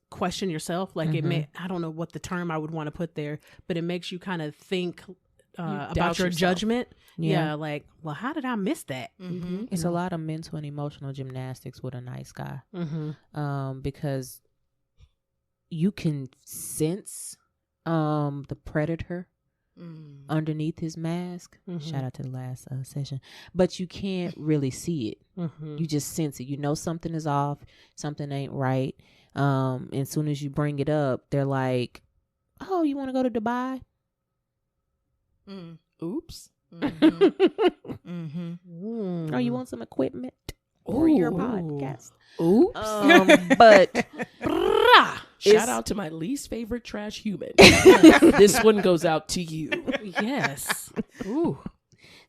question yourself. Like it may, I don't know what the term I would want to put there, but it makes you kind of think about doubt your yourself. judgment. Yeah. Yeah. Like, well, how did I miss that? Mm-hmm. It's a lot of mental and emotional gymnastics with a nice guy. Mm-hmm. Because you can sense the predator underneath his mask. Shout out to the last session. But you can't really see it. Mm-hmm. You just sense it. You know something is off, something ain't right. And as soon as you bring it up, they're like, oh, you want to go to Dubai? Oops. Mm-hmm. Mm-hmm. Or you want some equipment for your podcast? Oops. But Shout out to my least favorite trash human. This one goes out to you. Yes. Ooh.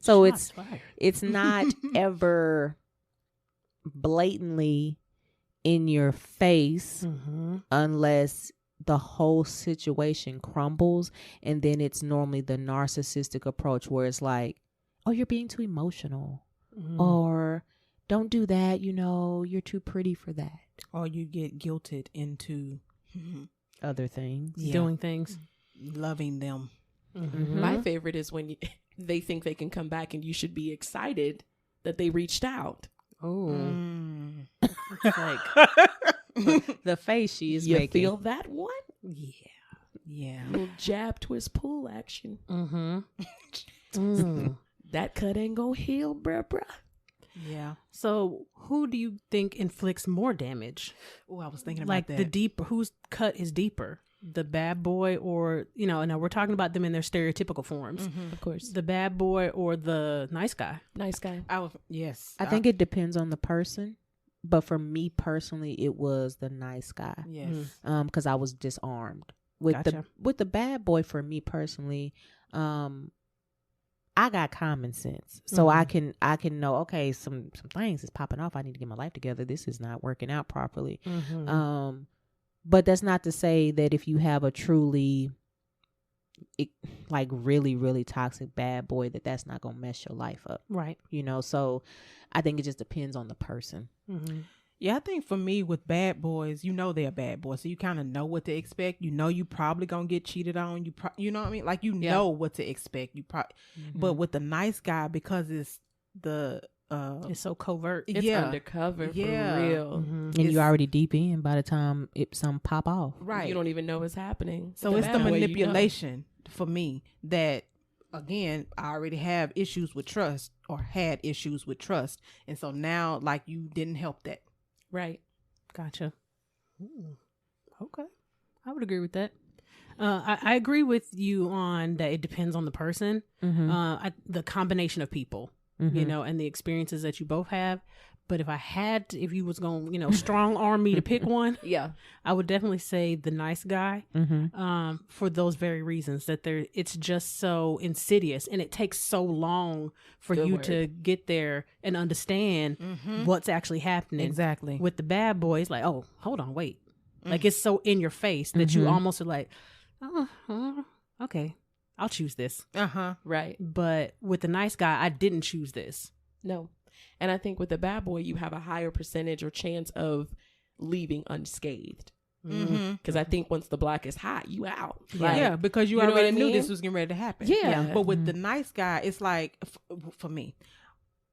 so Shots fired. it's not ever blatantly in your face unless the whole situation crumbles, and then it's normally the narcissistic approach where it's like, oh, you're being too emotional, or don't do that, you're too pretty for that, Or you get guilted into other things. Doing things. loving them. My favorite is when they think they can come back and you should be excited that they reached out. Oh. Mm. It's like, The face she is You making. feel that one? yeah. Yeah. Little jab, twist, pull action. Mm-hmm. That cut ain't gonna heal, bruh. Yeah. So who do you think inflicts more damage? Oh, I was thinking about Like that. the deeper, whose cut is deeper? The bad boy or, now we're talking about them in their stereotypical forms. Of course. The bad boy or the nice guy? Nice guy. Yes. I think it depends on the person, but for me personally, it was the nice guy. Yes. Because I was disarmed with Gotcha. the bad boy. For me personally, I got common sense, so I can know, okay, some things is popping off. I need to get my life together. This is not working out properly. But that's not to say that if you have a truly really, really toxic bad boy, that's not gonna mess your life up, Right. So I think it just depends on the person. Yeah, I think for me with bad boys, they're bad boys, so you kind of know what to expect. You probably gonna get cheated on. You know what I mean? Like know what to expect. But with the nice guy, because it's the It's so covert. It's undercover for real. And you already deep in by the time some pop off. right. You don't even know what's happening. So it's the bad boy, manipulation for me that, again, I already have issues with trust or had issues with trust. And so now, like, you didn't help that. Right. Gotcha. Okay. I would agree with that. I agree with you on that. It depends on the person, the combination of people, and the experiences that you both have. But if you was going to, strong arm me to pick one, Yeah. I would definitely say the nice guy, for those very reasons that it's just so insidious and it takes so long for Good you word. to get there and understand what's actually happening. Exactly. With the bad boy, it's like, oh, hold on, wait. Like it's so in your face that you almost are like, oh, okay, I'll choose this. Right. But with the nice guy, I didn't choose this. No. And I think with the bad boy, you have a higher percentage or chance of leaving unscathed. Because I think once the block is hot, you out. Yeah, because you know already what I knew mean? this was getting ready to happen. Yeah. But with the nice guy, it's like, for me,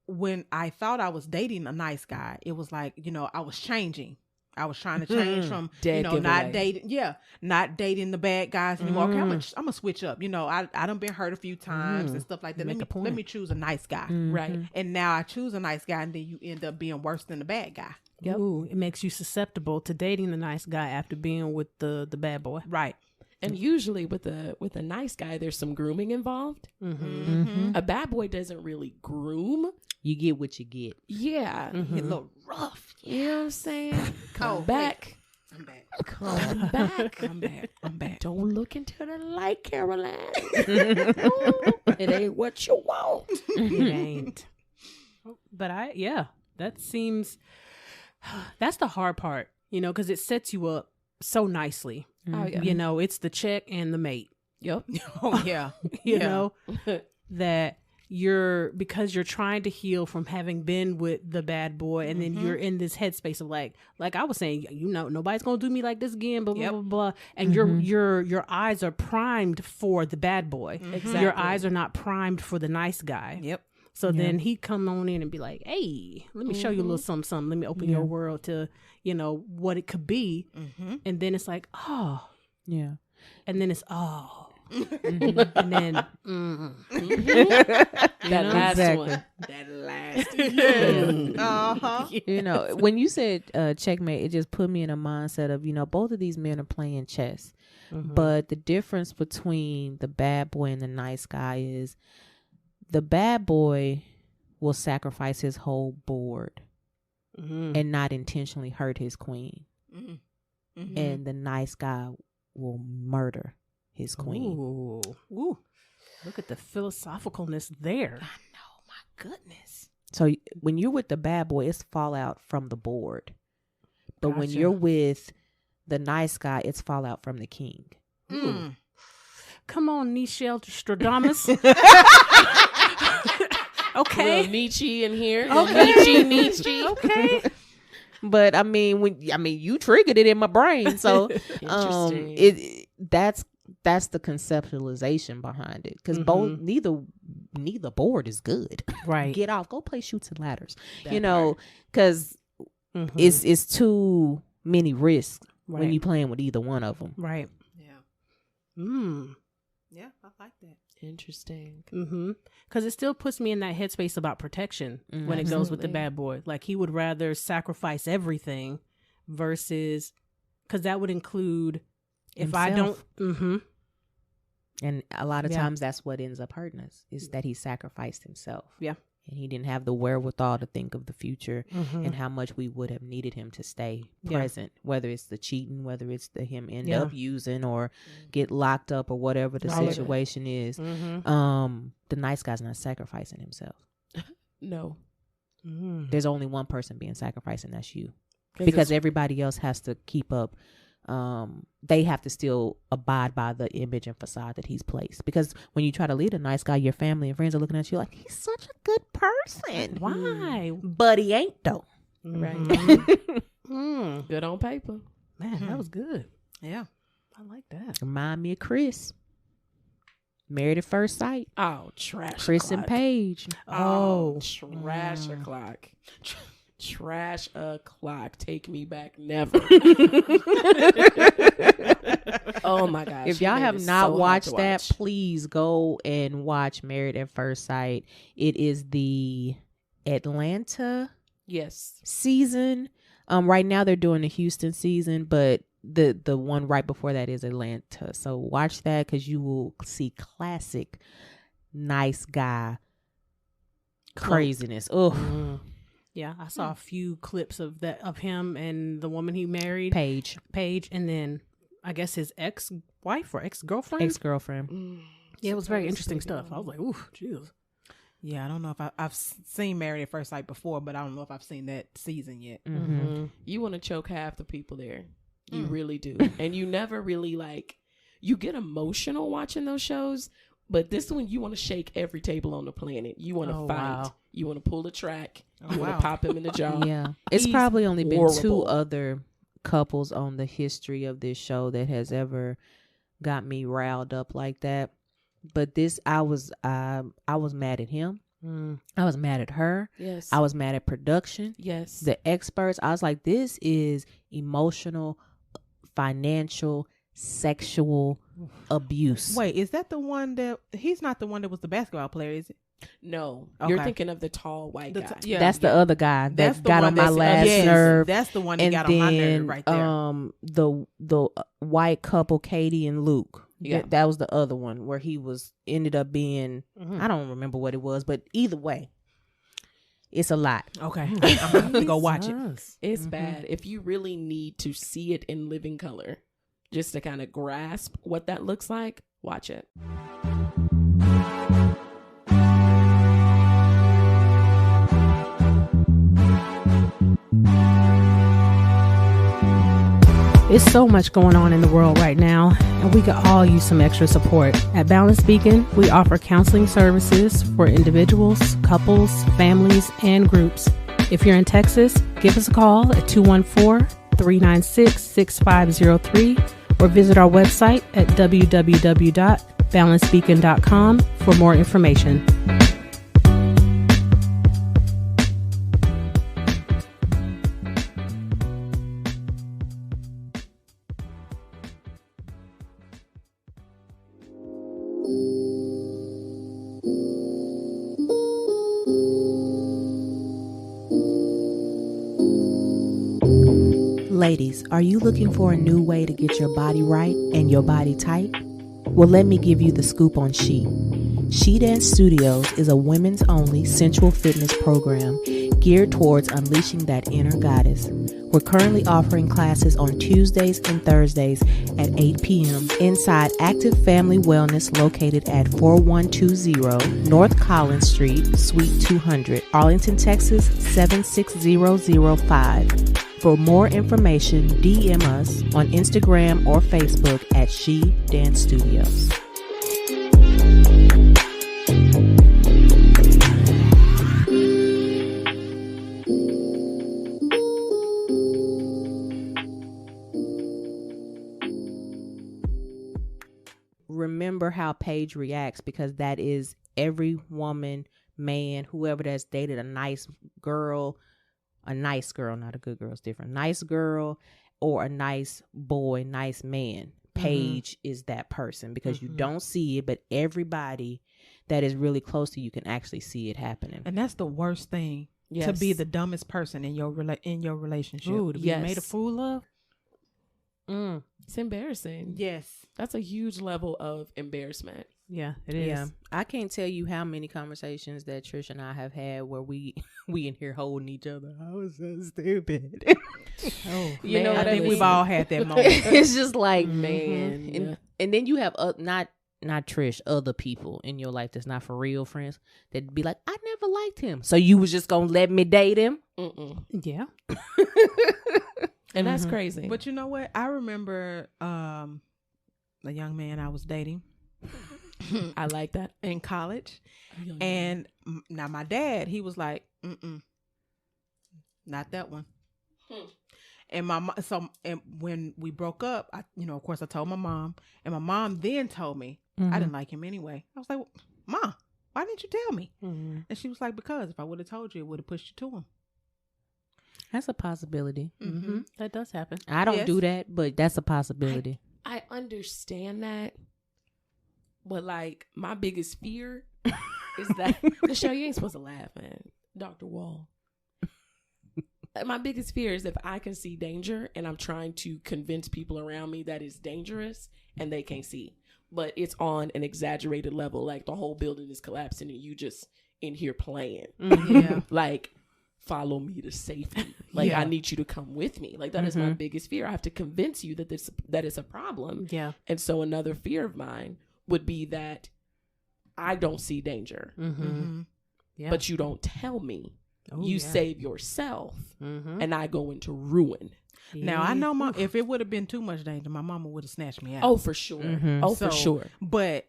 when I thought I was dating a nice guy, it was like, I was changing. I was trying to change from, Dead not giveaway. not dating the bad guys anymore. Okay, I'm gonna switch up. I done been hurt a few times and stuff like that. Make a point. Let me choose a nice guy. Right. And now I choose a nice guy, and then you end up being worse than the bad guy. Ooh, it makes you susceptible to dating the nice guy after being with the bad boy. Right. And usually with a nice guy, there's some grooming involved. A bad boy doesn't really groom. You get what you get. Yeah. Get a little rough. You know what I'm saying? Come back. I'm back. Come back. I'm back. I'm back. Don't look into the light, Caroline. It ain't what you want. It ain't. But that seems, that's the hard part, because it sets you up so nicely. Oh, yeah. It's the check and the mate. Yep. Oh, yeah. you know, that because you're trying to heal from having been with the bad boy, and then you're in this headspace of like I was saying, nobody's gonna do me like this again, blah blah blah blah. And your eyes are primed for the bad boy. Exactly. Your eyes are not primed for the nice guy. Yep. So then he come on in and be like, hey, let me show you a little something. Let me open your world to, what it could be. And then it's like, oh. Yeah. And then it's, oh. And then, that last one. That last one. When you said checkmate, it just put me in a mindset of, both of these men are playing chess. But the difference between the bad boy and the nice guy is the bad boy will sacrifice his whole board and not intentionally hurt his queen. And the nice guy will murder his queen. Ooh. Look at the philosophicalness there. I know, my goodness. So when you're with the bad boy, it's fallout from the board. But when Gotcha. you're with the nice guy, it's fallout from the king. Come on, Nichelle Stradamus. Okay. Little Nietzsche in here. Okay. Nietzsche. Okay. But you triggered it in my brain. So Interesting. that's the conceptualization behind it. Because neither board is good. Right. Get off. Go play Chutes and Ladders. That Because it's too many risks Right. when you playing with either one of them. Right. Yeah. Yeah, I like that. Interesting. Because it still puts me in that headspace about protection when it goes with the bad boy. Like, he would rather sacrifice everything versus, because that would include if I don't. And a lot of times that's what ends up hurting us, is that he sacrificed himself. Yeah. And he didn't have the wherewithal to think of the future and how much we would have needed him to stay present, whether it's the cheating, whether it's the him end up using or get locked up or whatever the situation is. The nice guy's not sacrificing himself. No. There's only one person being sacrificed, and that's you. Because everybody else has to keep up. They have to still abide by the image and facade that he's placed. Because when you try to lead a nice guy, your family and friends are looking at you like, he's such a good person. Why? But he ain't, though. Right. Good on paper. Man, that was good. Yeah. I like that. Remind me of Chris. Married at First Sight. Oh, trash. Chris and Paige. Oh. Trash o'clock. Trash o'clock. Take me back. Never. Oh my gosh. If y'all have not watched that, please go and watch Married at First Sight. It is the Atlanta season. Right now they're doing the Houston season, but the one right before that is Atlanta. So watch that, because you will see classic nice guy craziness. Oh. Yeah, I saw a few clips of him and the woman he married, Paige, and then I guess his ex-wife or ex-girlfriend. Yeah, it was very interesting stuff. I was like, ooh, Jesus. Yeah, I don't know if I've seen Married at First Sight before, but I don't know if I've seen that season yet. You want to choke half the people there. You really do. And you never really you get emotional watching those shows, but this one you want to shake every table on the planet. You want to fight. Wow. You want to pull a track. You want to pop him in the jaw. Yeah. It's probably only been two other couples on the history of this show that has ever got me riled up like that. But this, I was mad at him. I was mad at her. Yes. I was mad at production. Yes. The experts. I was like, this is emotional, financial sexual abuse. Wait, is that the one that he's not the one that was the basketball player? Is it? No, Okay. you're thinking of the tall white guy. Yeah, That's the other guy That's that the got one on my that's- last yes, nerve. That's the one that And got on my nerve then right there. the white couple, Katie and Luke. Yeah. That was the other one where he ended up being. I don't remember what it was, but either way, it's a lot. Okay, I'm gonna have to go watch it. It's bad. If you really need to see it in living color, just to kind of grasp what that looks like, watch it. It's so much going on in the world right now, and we could all use some extra support. At Balance Beacon, we offer counseling services for individuals, couples, families, and groups. If you're in Texas, give us a call at 214-396-6503 or visit our website at www.balancebeacon.com for more information. Ladies, are you looking for a new way to get your body right and your body tight? Well, let me give you the scoop on She. She Dance Studios is a women's only sensual fitness program geared towards unleashing that inner goddess. We're currently offering classes on Tuesdays and Thursdays at 8 p.m. inside Active Family Wellness located at 4120 North Collins Street, Suite 200, Arlington, Texas 76005. For more information, DM us on Instagram or Facebook at She Dance Studios. Remember how Paige reacts, because that is every woman, man, whoever that's dated a nice girl, not a good girl, it's different. Nice girl or a nice boy, nice man. Paige is that person, because you don't see it, but everybody that is really close to you can actually see it happening. And that's the worst thing, to be the dumbest person in your relationship. Ooh, to be made a fool of? It's embarrassing. Yes. That's a huge level of embarrassment. Yeah, it is. Yeah, I can't tell you how many conversations that Trish and I have had where we in here holding each other. I was so stupid. You know, what I think mean? we've all had that moment. It's just like, man, and then you have not Trish, other people in your life that's not for real friends that'd be like, I never liked him, so you was just gonna let me date him? Yeah. And that's crazy. But you know what? I remember a young man I was dating. I like that. In college. And now my dad, he was like, not that one. And and when we broke up, of course I told my mom, and my mom then told me I didn't like him anyway. I was like, Mom, why didn't you tell me? And she was like, because if I would have told you, it would have pushed you to him. That's a possibility. That does happen. I don't do that, but that's a possibility. I understand that. But like, my biggest fear is that Michelle, you ain't supposed to laugh, man. Dr. Wall. My biggest fear is if I can see danger and I'm trying to convince people around me that it's dangerous and they can't see. But it's on an exaggerated level. Like the whole building is collapsing and you just in here playing. Yeah. Like, follow me to safety. Like, I need you to come with me. Like, that is my biggest fear. I have to convince you that that is a problem. Yeah. And so another fear of mine would be that I don't see danger, but you don't tell me. You save yourself, and I go into ruin. Now, I know if it would have been too much danger, my mama would have snatched me out. Oh, for sure. For sure. But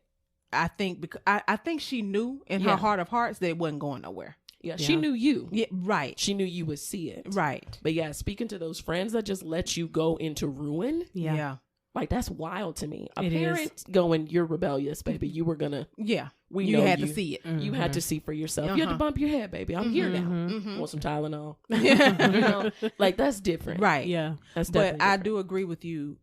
I think I think she knew in her heart of hearts that it wasn't going nowhere. Yeah, she knew you. Yeah, right. She knew you would see it. Right. But yeah, speaking to those friends that just let you go into ruin. Yeah. Like, that's wild to me. A It parent going, you're rebellious, baby. You were gonna. Yeah. We you know had you. to see it. You had to see for yourself. You had to bump your head, baby. I'm here now. Want some Tylenol? Yeah. You know, like, that's different. Right. Yeah. That's But definitely I different. do agree with you.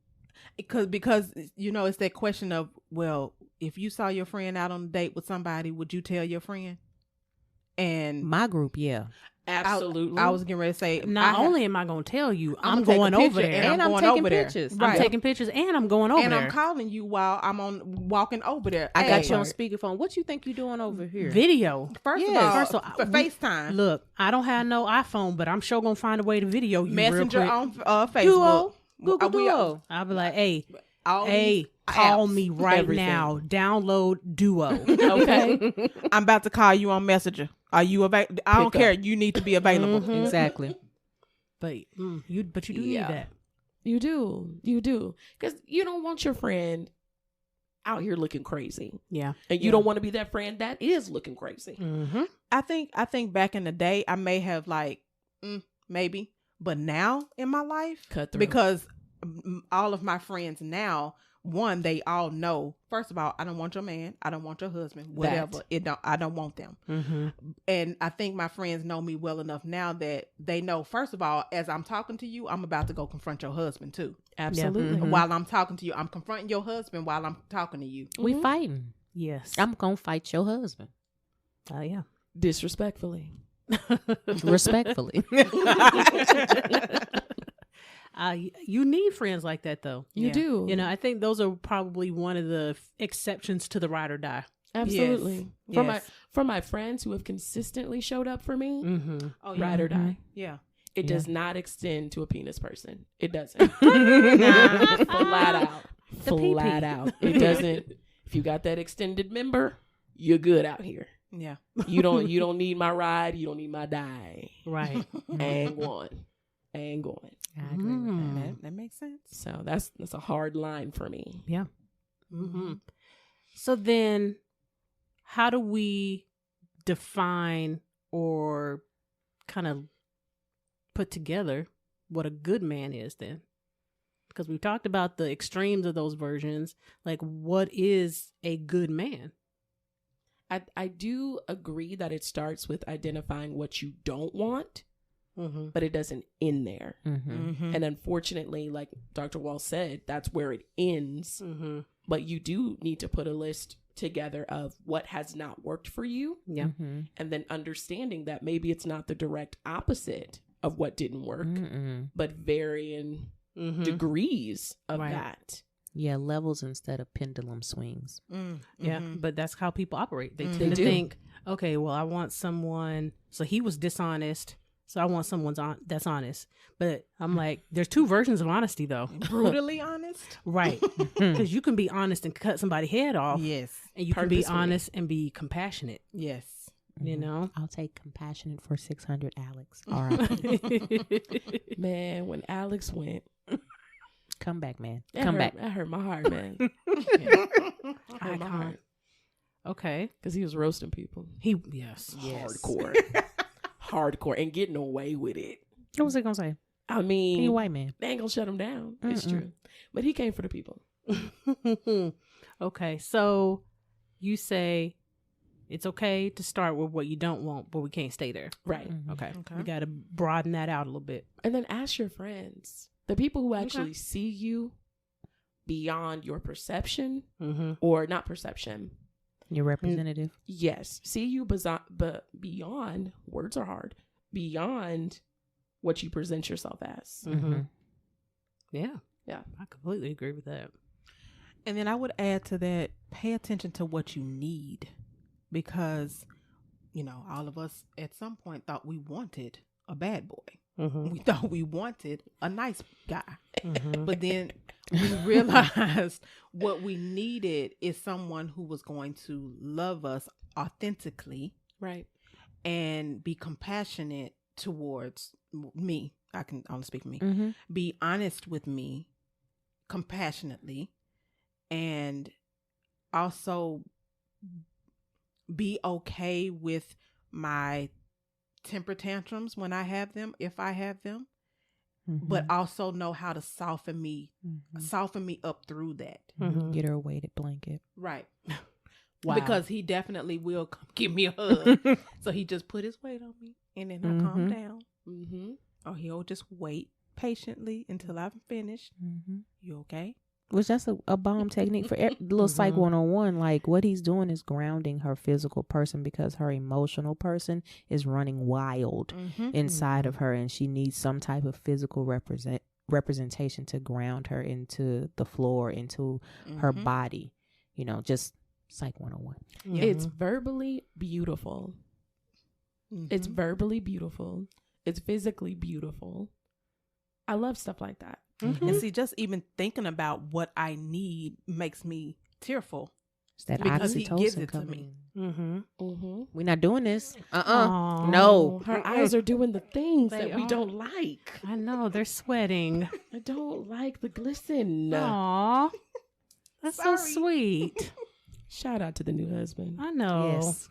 because it's that question of, well, if you saw your friend out on a date with somebody, would you tell your friend? And My group, yeah. Absolutely. I was getting ready to say, Not only am I going to tell you, I'm gonna going take a over picture there. and I'm going taking over there. pictures. I'm Right. taking pictures and I'm going over and there. I'm calling you while I'm walking over there. I got Hey, you on speakerphone. What you think you doing over here? Video. First Yes. of all, for FaceTime, Look, I don't have no iPhone, but I'm sure going to find a way to video you Messenger real quick. on Facebook. Duo. Google We- Duo. I'll be like, hey, all these call apps, me right everything. now. Download Duo. Okay. I'm about to call you on Messenger. Are you available? I don't Pick care. You need to be available. Mhm. Exactly. But you do Yeah. need that. You do. Because you don't want your friend out here looking crazy. Yeah. And you don't want to be that friend that is looking crazy. Mm-hmm. I think back in the day, I may have maybe, but now in my life, Cut through. because all of my friends now, one, they all know. First of all, I don't want your man. I don't want your husband. Whatever. I don't want them. Mm-hmm. And I think my friends know me well enough now that they know. First of all, as I'm talking to you, I'm about to go confront your husband too. Absolutely. Mhm. While I'm talking to you, I'm confronting your husband while I'm talking to you. We Mhm. fighting. Yes. I'm gonna fight your husband Yeah. Disrespectfully. respectfully. You need friends like that, though. You Yeah. do. You know, I think those are probably one of the exceptions to the ride or die. Absolutely. Yes. For my friends who have consistently showed up for me, Mm-hmm. Oh, ride or die. Yeah. It Yeah. does not extend to a penis person. It doesn't. Flat out. The PP. Flat out. It doesn't. If you got that extended member, you're good out here. Yeah. You don't need my ride. You don't need my die. Right. And going. And going. I agree with that. Mm. That makes sense. So that's a hard line for me. Yeah. Mm-hmm. So then, how do we define or kind of put together what a good man is then? Because we talked about the extremes of those versions. Like, what is a good man? I do agree that it starts with identifying what you don't want, Mm-hmm. but it doesn't end there. Mm-hmm. And unfortunately, like Dr. Wall said, that's where it ends. Mm-hmm. But you do need to put a list together of what has not worked for you, Yeah. Mm-hmm. and then understanding that maybe it's not the direct opposite of what didn't work, Mm-mm. but varying Mm-hmm. degrees of Right. that. Yeah, levels instead of pendulum swings. Yeah, but that's how people operate. They Mhm. tend They to do. think, okay, well, I want someone. So he was dishonest, so I want someone that's honest. But I'm like, there's two versions of honesty, though. Brutally honest. Right? Because you can be honest and cut somebody's head off, Yes. and you can be Purposefully. honest and be compassionate. Yes. You know. I'll take compassionate for 600, Alex. All right. Man, when Alex went, Come back, man. that Come hurt, back. That hurt my heart, man. Hurt my heart. Okay. Because he was roasting people. Yes. Hardcore. Hardcore. And getting away with it. What was I going to say? I mean, He a white man. they ain't gonna shut him down. It's Mm-mm. true. But he came for the people. Okay. So you say it's okay to start with what you don't want, but we can't stay there. Right. Mhm. Okay. Okay. We got to broaden that out a little bit. And then ask your friends, the people who actually see you beyond your perception, Mm-hmm. or not perception. Your representative. Yes. See you but beyond, words are hard, beyond what you present yourself as. Mm-hmm. Mhm. Yeah. Yeah. I completely agree with that. And then I would add to that, pay attention to what you need, because, all of us at some point thought we wanted a bad boy. Mm-hmm. We thought we wanted a nice guy. Mm-hmm. But then we realized what we needed is someone who was going to love us authentically Right. and be compassionate towards me. I can only speak for me. Mm-hmm. Be honest with me compassionately, and also be okay with my temper tantrums when I have them, if I have them, but also know how to soften me up through that. Mhm. Get her a weighted blanket. Right. Wow. Because he definitely will come give me a hug. So he just put his weight on me, and then I calm Mhm. down. Mm-hmm. Or he'll just wait patiently until I'm finished. Mm-hmm. You okay? Which that's a bomb technique for little Psych 101. Like what he's doing is grounding her physical person because her emotional person is running wild inside of her, and she needs some type of physical representation to ground her into the floor, into her body. You know, just Psych 101. It's verbally beautiful. It's verbally beautiful. It's physically beautiful. I love stuff like that. And see, just even thinking about what I need makes me tearful. It's that because he gives oxytocin it to coming me. in. We're not doing this. Aw. No. Her eyes are doing the things They that we are. don't like. I know, they're sweating. I don't like the glisten. Aw. That's so Sorry. sweet. Shout out to the new husband. I know. Yes.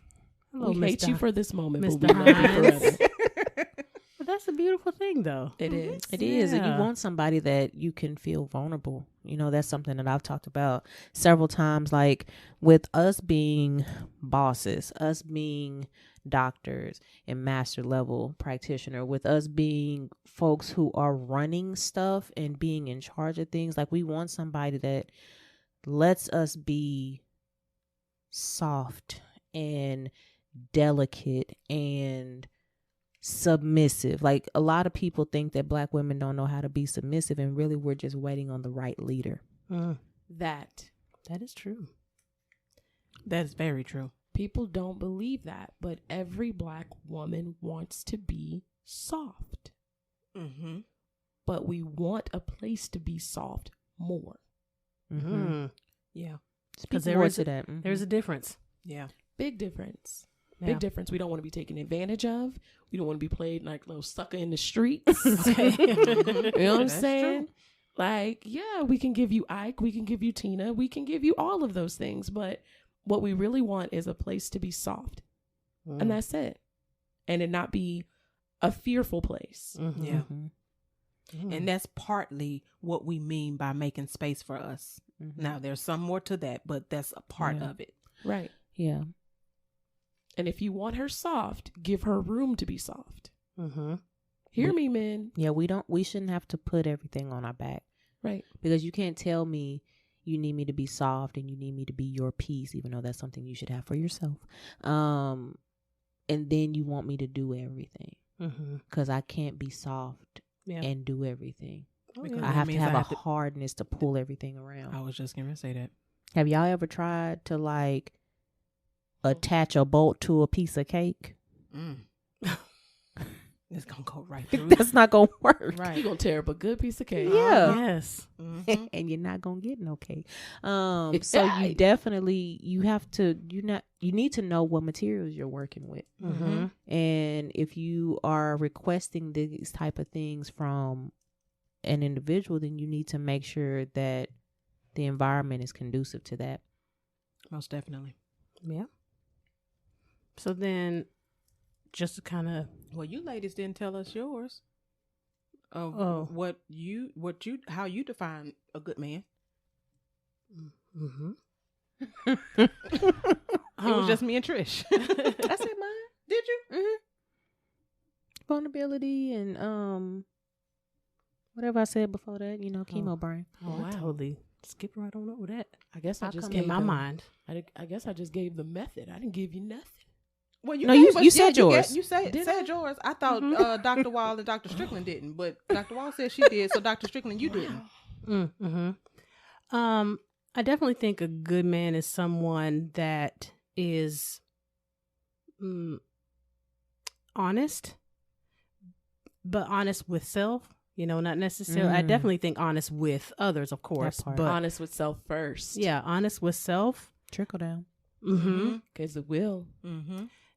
Hello, We hate Mr. you for this moment, Mr. but we love you Hines. forever. But that's a beautiful thing, though. It is. It is. And you Yeah. want somebody that you can feel vulnerable. You know, that's something that I've talked about several times. Like with us being bosses, us being doctors and master level practitioner, with us being folks who are running stuff and being in charge of things, like we want somebody that lets us be soft and delicate and submissive. Like a lot of people think that Black women don't know how to be submissive, and really we're just waiting on the right leader. That is true. That's very true. People don't believe that, but every Black woman wants to be soft. But we want a place to be soft more. Yeah. Because there there is is that. There's a difference. Yeah. Big difference. Yeah. Big difference. We don't want to be taken advantage of. We don't want to be played like a little sucker in the streets. Okay. You know what I'm That's saying? true. Like, yeah, we can give you Ike, we can give you Tina, we can give you all of those things. But what we really want is a place to be soft. And that's it. And it not be a fearful place. Yeah. And that's partly what we mean by making space for us. Now, there's some more to that, but that's a part of it. Right. Yeah. And if you want her soft, give her room to be soft. Hear me, men. Yeah, we shouldn't have to put everything on our back. Right. Because you can't tell me you need me to be soft and you need me to be your peace, even though that's something you should have for yourself. And then you want me to do everything. Because I can't be soft and do everything. Because I that have to means have a hardness to pull everything around. I was just going to say that. Have y'all ever tried to like attach a bolt to a piece of cake? It's going to go right through. That's not going to work. Right. You're going to tear up a good piece of cake. Yeah. Yes. And you're not going to get no cake. So you definitely, you need to know what materials you're working with. And if you are requesting these type of things from an individual, then you need to make sure that the environment is conducive to that. Most definitely. Yeah. So then, just to kind of, Well, you ladies didn't tell us yours. Of Oh. how you define a good man. It was just me and Trish. I said mine. Did you? Vulnerability and whatever I said before that, chemo brain. I totally skipped right on over that. I guess I just In gave my them- mind. I guess I just gave the method. I didn't give you nothing. Well, No, you said yours. You said Did said I? yours. I thought Dr. Wall and Dr. Strickland didn't, but Dr. Wall said she did. So Dr. Strickland, you didn't. I definitely think a good man is someone that is honest, but honest with self. Not necessarily. I definitely think honest with others, of course, part. but Honest with self first. yeah, honest with self. Trickle down. Because it will.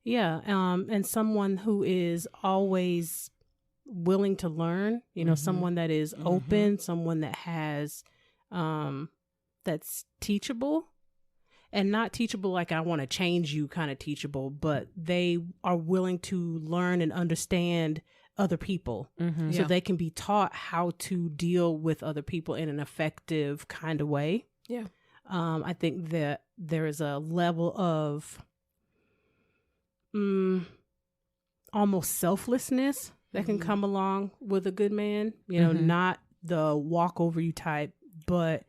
Yeah, and someone who is always willing to learn, someone that is open, someone that has, that's teachable, and not teachable like I want to change you kind of teachable, but they are willing to learn and understand other people so they can be taught how to deal with other people in an effective kind of way. Yeah. I think that there is a level of almost selflessness that can come along with a good man, not the walk over you type, but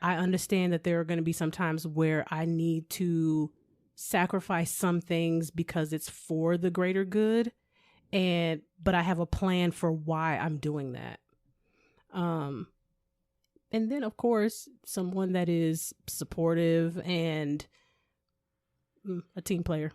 I understand that there are going to be some times where I need to sacrifice some things because it's for the greater good. But I have a plan for why I'm doing that. And then, of course, someone that is supportive and a team player.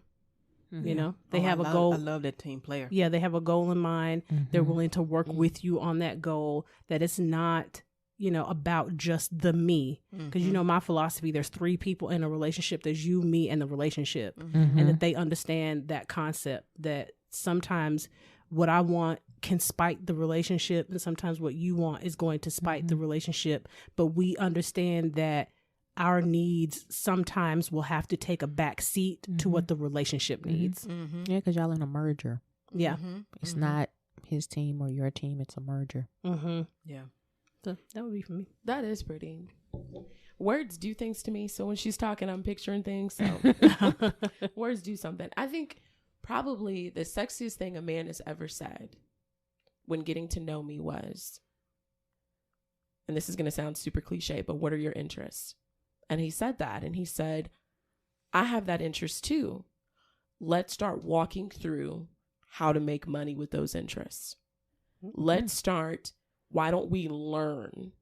Mm-hmm. You know, they have a goal. I love that team player. Yeah, they have a goal in mind. Mm-hmm. They're willing to work with you on that goal, that it's not, you know, about just the me. Because, you know, my philosophy, there's 3 people in a relationship. There's you, me, and the relationship. Mm-hmm. And that they understand that concept, that sometimes what I want can spite the relationship, and sometimes what you want is going to spite the relationship. But we understand that our needs sometimes will have to take a back seat to what the relationship needs. Yeah, because y'all in a merger. Yeah. It's not his team or your team. It's a merger. Yeah. So that would be for me. That is pretty. Words do things to me. So when she's talking, I'm picturing things. So words do something. I think probably the sexiest thing a man has ever said when getting to know me was, and this is going to sound super cliche, but what are your interests? And he said that, and he said, I have that interest too. Let's start walking through how to make money with those interests. Let's start. Why don't we learn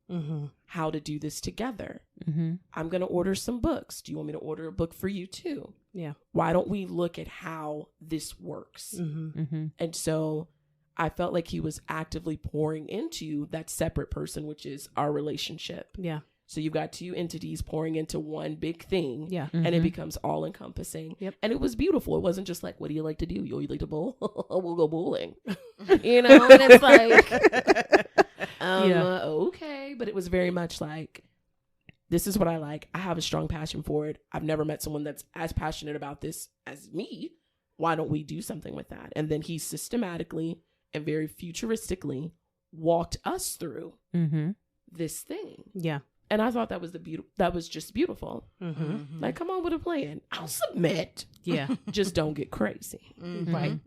how to do this together? I'm going to order some books. Do you want me to order a book for you too? Yeah. Why don't we look at how this works? And so I felt like he was actively pouring into that separate person, which is our relationship. Yeah. So you've got 2 entities pouring into one big thing. Yeah. And it becomes all encompassing. Yep. And it was beautiful. It wasn't just like, what do you like to do? You like to bowl? We'll go bowling. You know, and it's like, okay. But it was very much like, this is what I like. I have a strong passion for it. I've never met someone that's as passionate about this as me. Why don't we do something with that? And then he systematically and very futuristically walked us through this thing. Yeah. And I thought that was that was just beautiful. Like, come on with a plan. I'll submit. Yeah. Just don't get crazy. Right.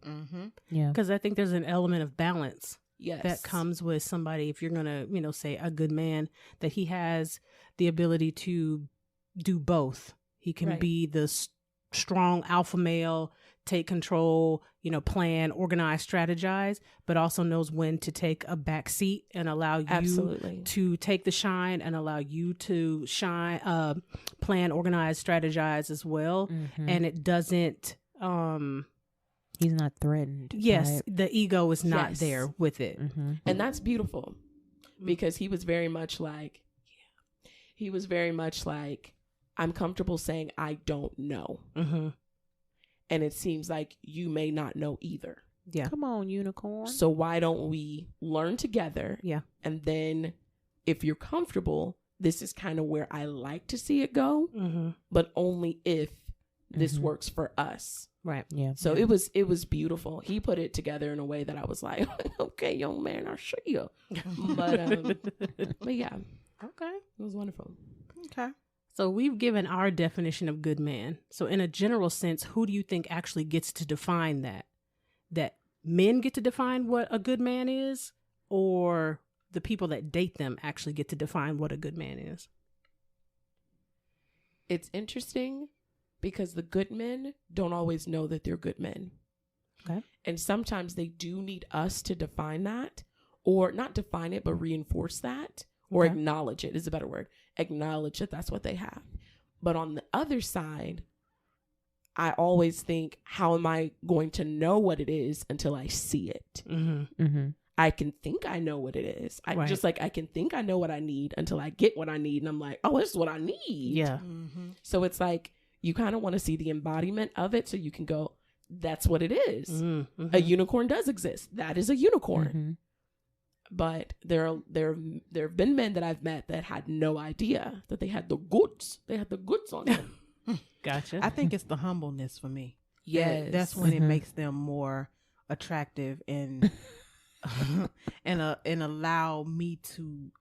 Yeah. Because I think there's an element of balance Yes. that comes with somebody. If you're going to, you know, say a good man, that he has the ability to do both. He can be the strong alpha male, take control, you know, plan, organize, strategize, but also knows when to take a back seat and allow you to take the shine and allow you to shine, plan, organize, strategize as well. And it doesn't, he's not threatened. yes, right? the ego is not there with it. And that's beautiful because he was very much like, I'm comfortable saying I don't know. And it seems like you may not know either. Yeah. Come on, unicorn. So why don't we learn together? Yeah. And then if you're comfortable, this is kind of where I like to see it go, but only if this works for us. Right. Yeah. So it was beautiful. He put it together in a way that I was like, okay, young man, I'll show you. But yeah. Okay. It was wonderful. Okay. So we've given our definition of good man. So in a general sense, who do you think actually gets to define that? That men get to define what a good man is, or the people that date them actually get to define what a good man is? It's interesting because the good men don't always know that they're good men. Okay. And sometimes they do need us to define that, or not define it, but reinforce that, or acknowledge it is a better word. Acknowledge that that's what they have. But on the other side, I always think, how am I going to know what it is until I see it? I can think I know what it is. Just like I can think I know what I need until I get what I need. And I'm like, oh, this is what I need. Yeah. So it's like, you kind of want to see the embodiment of it so you can go, that's what it is. A unicorn does exist. That is a unicorn. But there have been men that I've met that had no idea that they had the goods. They had the goods on them. Gotcha. I think it's the humbleness for me. Yes. That's when it makes them more attractive and and allow me to.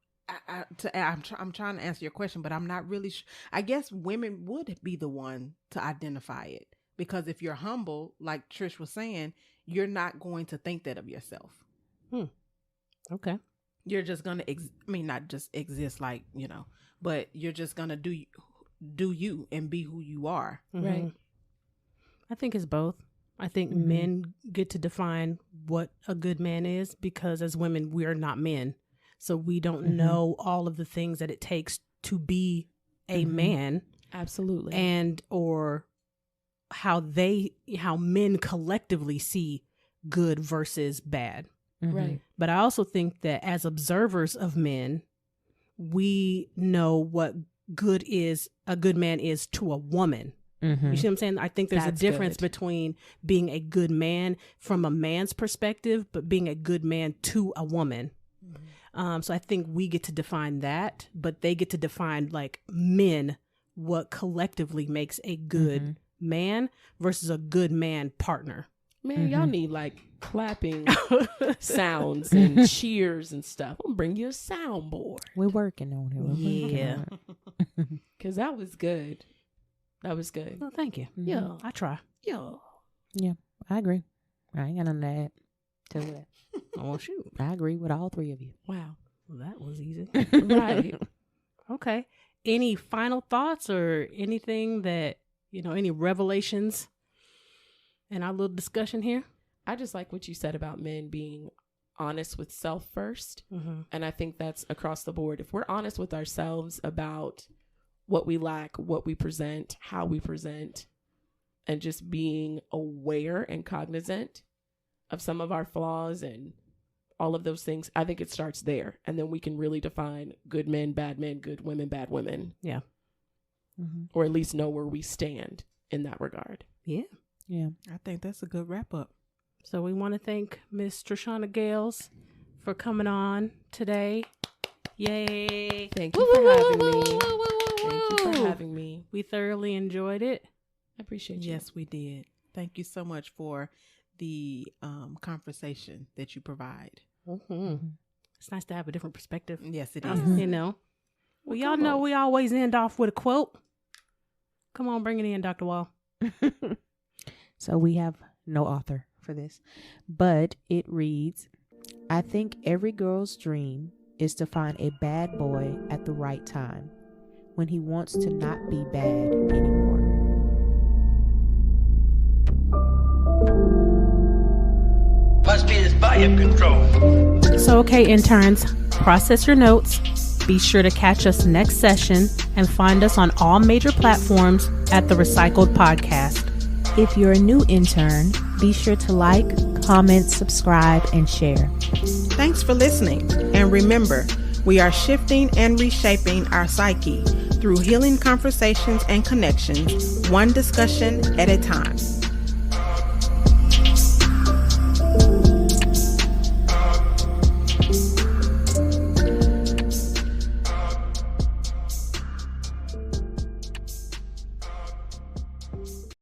I'm trying to answer your question, but I'm not really sure. I guess women would be the one to identify it, because if you're humble, like Trish was saying, you're not going to think that of yourself. Okay. you're just gonna not just exist, like, but you're just gonna do you and be who you are. Right. I think it's both. I think men get to define what a good man is, because as women, we are not men. So we don't know all of the things that it takes to be a man. Absolutely. And or how men collectively see good versus bad. Right. But I also think that as observers of men, we know what a good man is to a woman. You see what I'm saying? I think there's a difference between being a good man from a man's perspective, but being a good man to a woman. So I think we get to define that, but they get to define, like, men, what collectively makes a good man versus a good man partner. Man, y'all need like clapping sounds and cheers and stuff. I'm gonna bring you a soundboard. We're working on it. Yeah. Because that was good. That was good. Well, thank you. Yeah. I try. Yeah. Yeah, I agree. I ain't got nothing to add to that. Oh, shoot. I agree with all three of you. Wow. Well, that was easy. Right. Okay. Any final thoughts or anything that, any revelations in our little discussion here? I just like what you said about men being honest with self first. And I think that's across the board. If we're honest with ourselves about what we lack, what we present, how we present, and just being aware and cognizant of some of our flaws and all of those things, I think it starts there. And then we can really define good men, good women, bad women. Yeah. Or at least know where we stand in that regard. Yeah. Yeah. I think that's a good wrap up. So we want to thank Miss Trish Gailes for coming on today. Yay. Thank you for having me. Thank you for having me. We thoroughly enjoyed it. I appreciate you. Yes, we did. Thank you so much for the conversation that you provide. It's nice to have a different perspective. Yes, it is. Well, y'all know we always end off with a quote. Come on, bring it in, Dr. Wall. So we have no author for this, but it reads, I think every girl's dream is to find a bad boy at the right time when he wants to not be bad anymore. Must be this volume control. So, okay, interns, process your notes. Be sure to catch us next session and find us on all major platforms at The Recycled Podcast. If you're a new intern, be sure to like, comment, subscribe, and share. Thanks for listening. And remember, we are shifting and reshaping our psyche through healing conversations and connections, one discussion at a time.